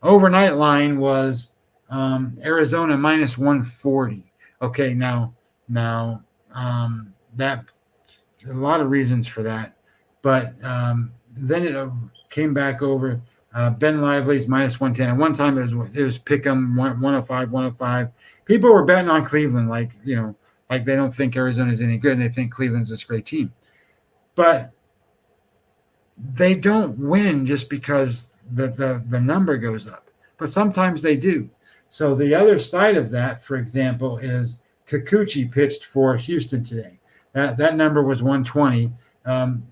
Overnight line was Arizona minus 140. Okay, now that a lot of reasons for that, but then it came back over. Ben Lively's minus 110. At one time it was Pick'em 105, 105. People were betting on Cleveland like they don't think Arizona's any good and they think Cleveland's this great team. But they don't win just because the number goes up. But sometimes they do. So the other side of that, for example, is Kikuchi pitched for Houston today. That number was 120.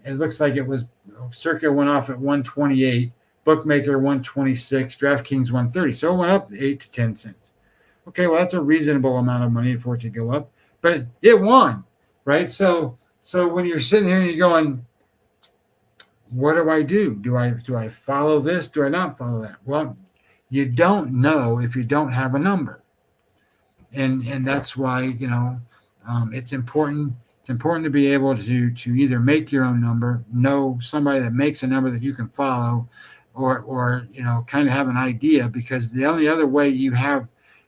It looks like it was Circa went off at 128. Bookmaker 126, DraftKings 130. So it went up 8 to 10 cents. Okay, well, that's a reasonable amount of money for it to go up, but it won, right? So when you're sitting here and you're going, what do I do? Do I follow this? Do I not follow that? Well, you don't know if you don't have a number, and that's why it's important. It's important to be able to either make your own number, know somebody that makes a number that you can follow, or kind of have an idea, because the only other way you have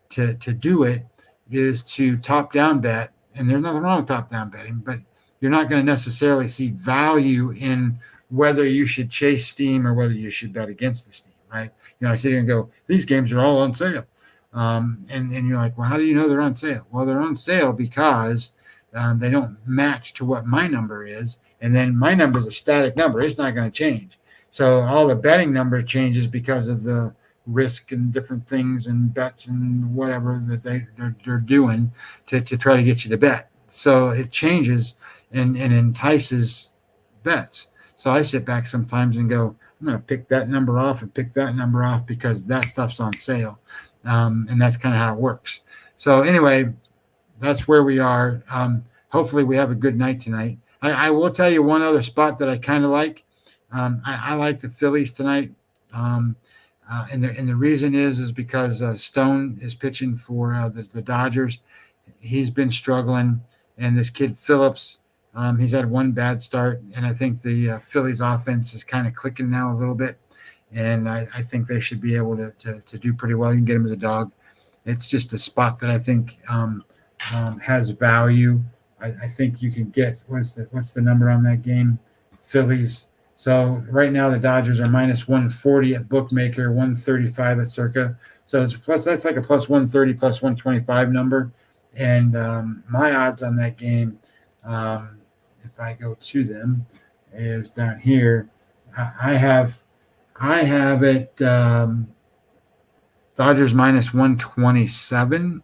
to do it is to top down bet. And there's nothing wrong with top down betting, but you're not going to necessarily see value in whether you should chase steam or whether you should bet against the steam, right? I sit here and go, these games are all on sale. And you're like, well, how do you know they're on sale? Well, they're on sale because they don't match to what my number is. And then my number is a static number. It's not going to change. So all the betting number changes because of the risk and different things and bets and whatever that they're doing to try to get you to bet. So it changes and entices bets. So I sit back sometimes and go, I'm going to pick that number off and pick that number off because that stuff's on sale. And that's kind of how it works. So anyway, that's where we are. Hopefully we have a good night tonight. I will tell you one other spot that I kind of like. I like the Phillies tonight. And the reason is because Stone is pitching for the Dodgers. He's been struggling. and this kid Phillips. He's had one bad start, and I think the Phillies offense is kind of clicking now a little bit, and I think they should be able to do pretty well. You can get him as a dog. It's just a spot that I think has value. I think you can get what's the number on that game, Phillies. So right now the Dodgers are minus 140 at bookmaker, 135 at Circa. So it's plus, that's like a plus 130, plus 125 number, and my odds on that game. If I go to them, is down here. I have it Dodgers minus 127.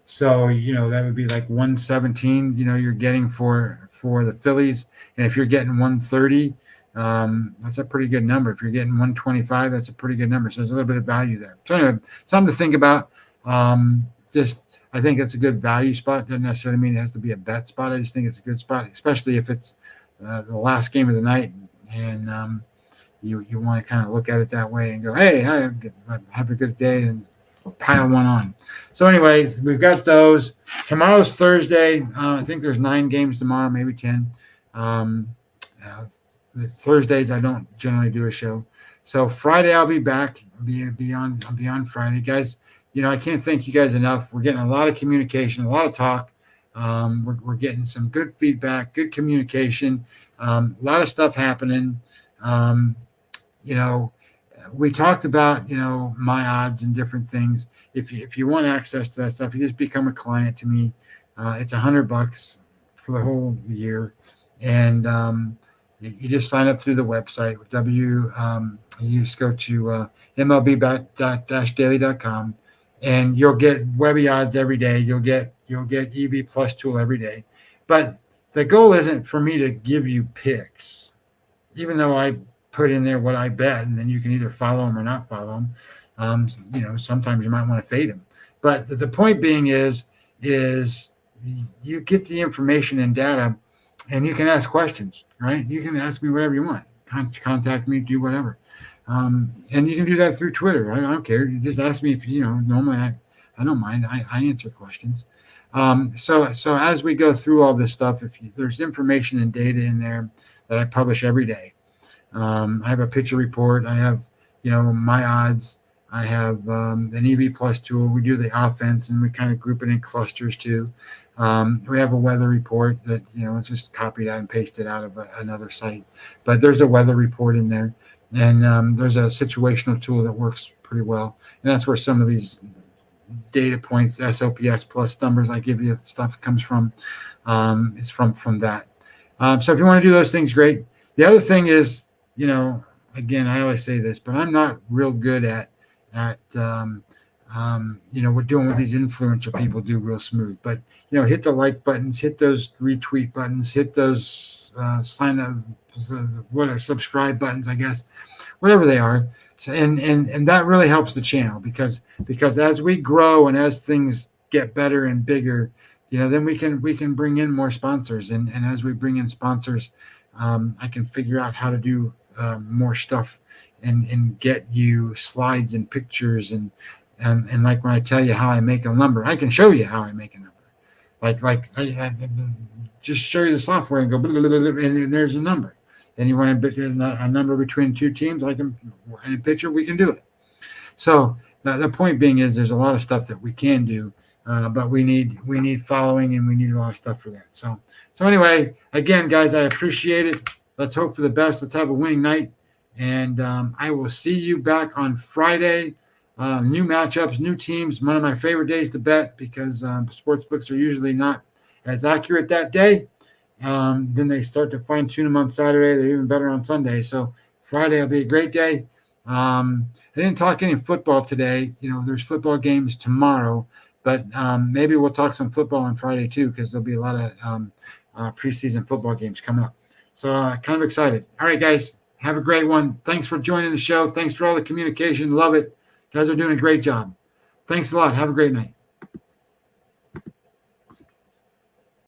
So that would be like 117. You're getting for the Phillies, and if you're getting 130, that's a pretty good number. If you're getting 125, that's a pretty good number. So there's a little bit of value there. So anyway, something to think about. I think it's a good value spot. Doesn't necessarily mean it has to be a bet spot. I just think it's a good spot, especially if it's the last game of the night, and you want to kind of look at it that way and go, hey, have a good day, and pile one on. So anyway, we've got those. Tomorrow's Thursday. I think there's 9 games tomorrow, maybe 10. The Thursdays I don't generally do a show. So Friday I'll be back. I'll be on Friday, guys. I can't thank you guys enough. We're getting a lot of communication, a lot of talk. We're getting some good feedback, good communication, a lot of stuff happening. We talked about, my odds and different things. If you want access to that stuff, you just become a client to me. It's $100 for the whole year. And you just sign up through the website. You just go to mlb-daily.com. And you'll get Webby odds every day. You'll get EV Plus tool every day. But the goal isn't for me to give you picks, even though I put in there what I bet, and then you can either follow them or not follow them. Sometimes you might want to fade them. But the point being is you get the information and data, and you can ask questions, right? You can ask me whatever you want. Contact me, do whatever. And you can do that through Twitter. I don't care. You just ask me if normally I don't mind. I answer questions. So as we go through all this stuff, there's information and data in there that I publish every day. I have a pitcher report. I have, my odds. I have an EV Plus tool. We do the offense, and we kind of group it in clusters too. We have a weather report that, it's just copied out and pasted out of another site. But there's a weather report in there. And there's a situational tool that works pretty well. And that's where some of these data points, SOPS plus numbers I give you, stuff comes from, is from that. So if you want to do those things, great. The other thing is, again, I always say this, but I'm not real good at we're doing what these influencer people do real smooth. But, hit the like buttons, hit those retweet buttons, hit those sign up, subscribe buttons, I guess, whatever they are. So, and that really helps the channel because as we grow and as things get better and bigger, then we can bring in more sponsors. And as we bring in sponsors, I can figure out how to do more stuff and get you slides and pictures and like when I tell you how I make a number, I can show you how I make a number. Like I just show you the software and go, blah, blah, blah, blah, and there's a number. And you want a number between two teams, in a picture, we can do it. So the point being is there's a lot of stuff that we can do, but we need following, and we need a lot of stuff for that. So anyway, again, guys, I appreciate it. Let's hope for the best. Let's have a winning night. And I will see you back on Friday. New matchups, new teams, one of my favorite days to bet because sports books are usually not as accurate that day. Then they start to fine tune them on Saturday. They're even better on Sunday. So Friday will be a great day. I didn't talk any football today. There's football games tomorrow, but maybe we'll talk some football on Friday too because there'll be a lot of preseason football games coming up. So kind of excited. All right, guys, have a great one. Thanks for joining the show. Thanks for all the communication. Love it. You guys are doing a great job. Thanks a lot. Have a great night.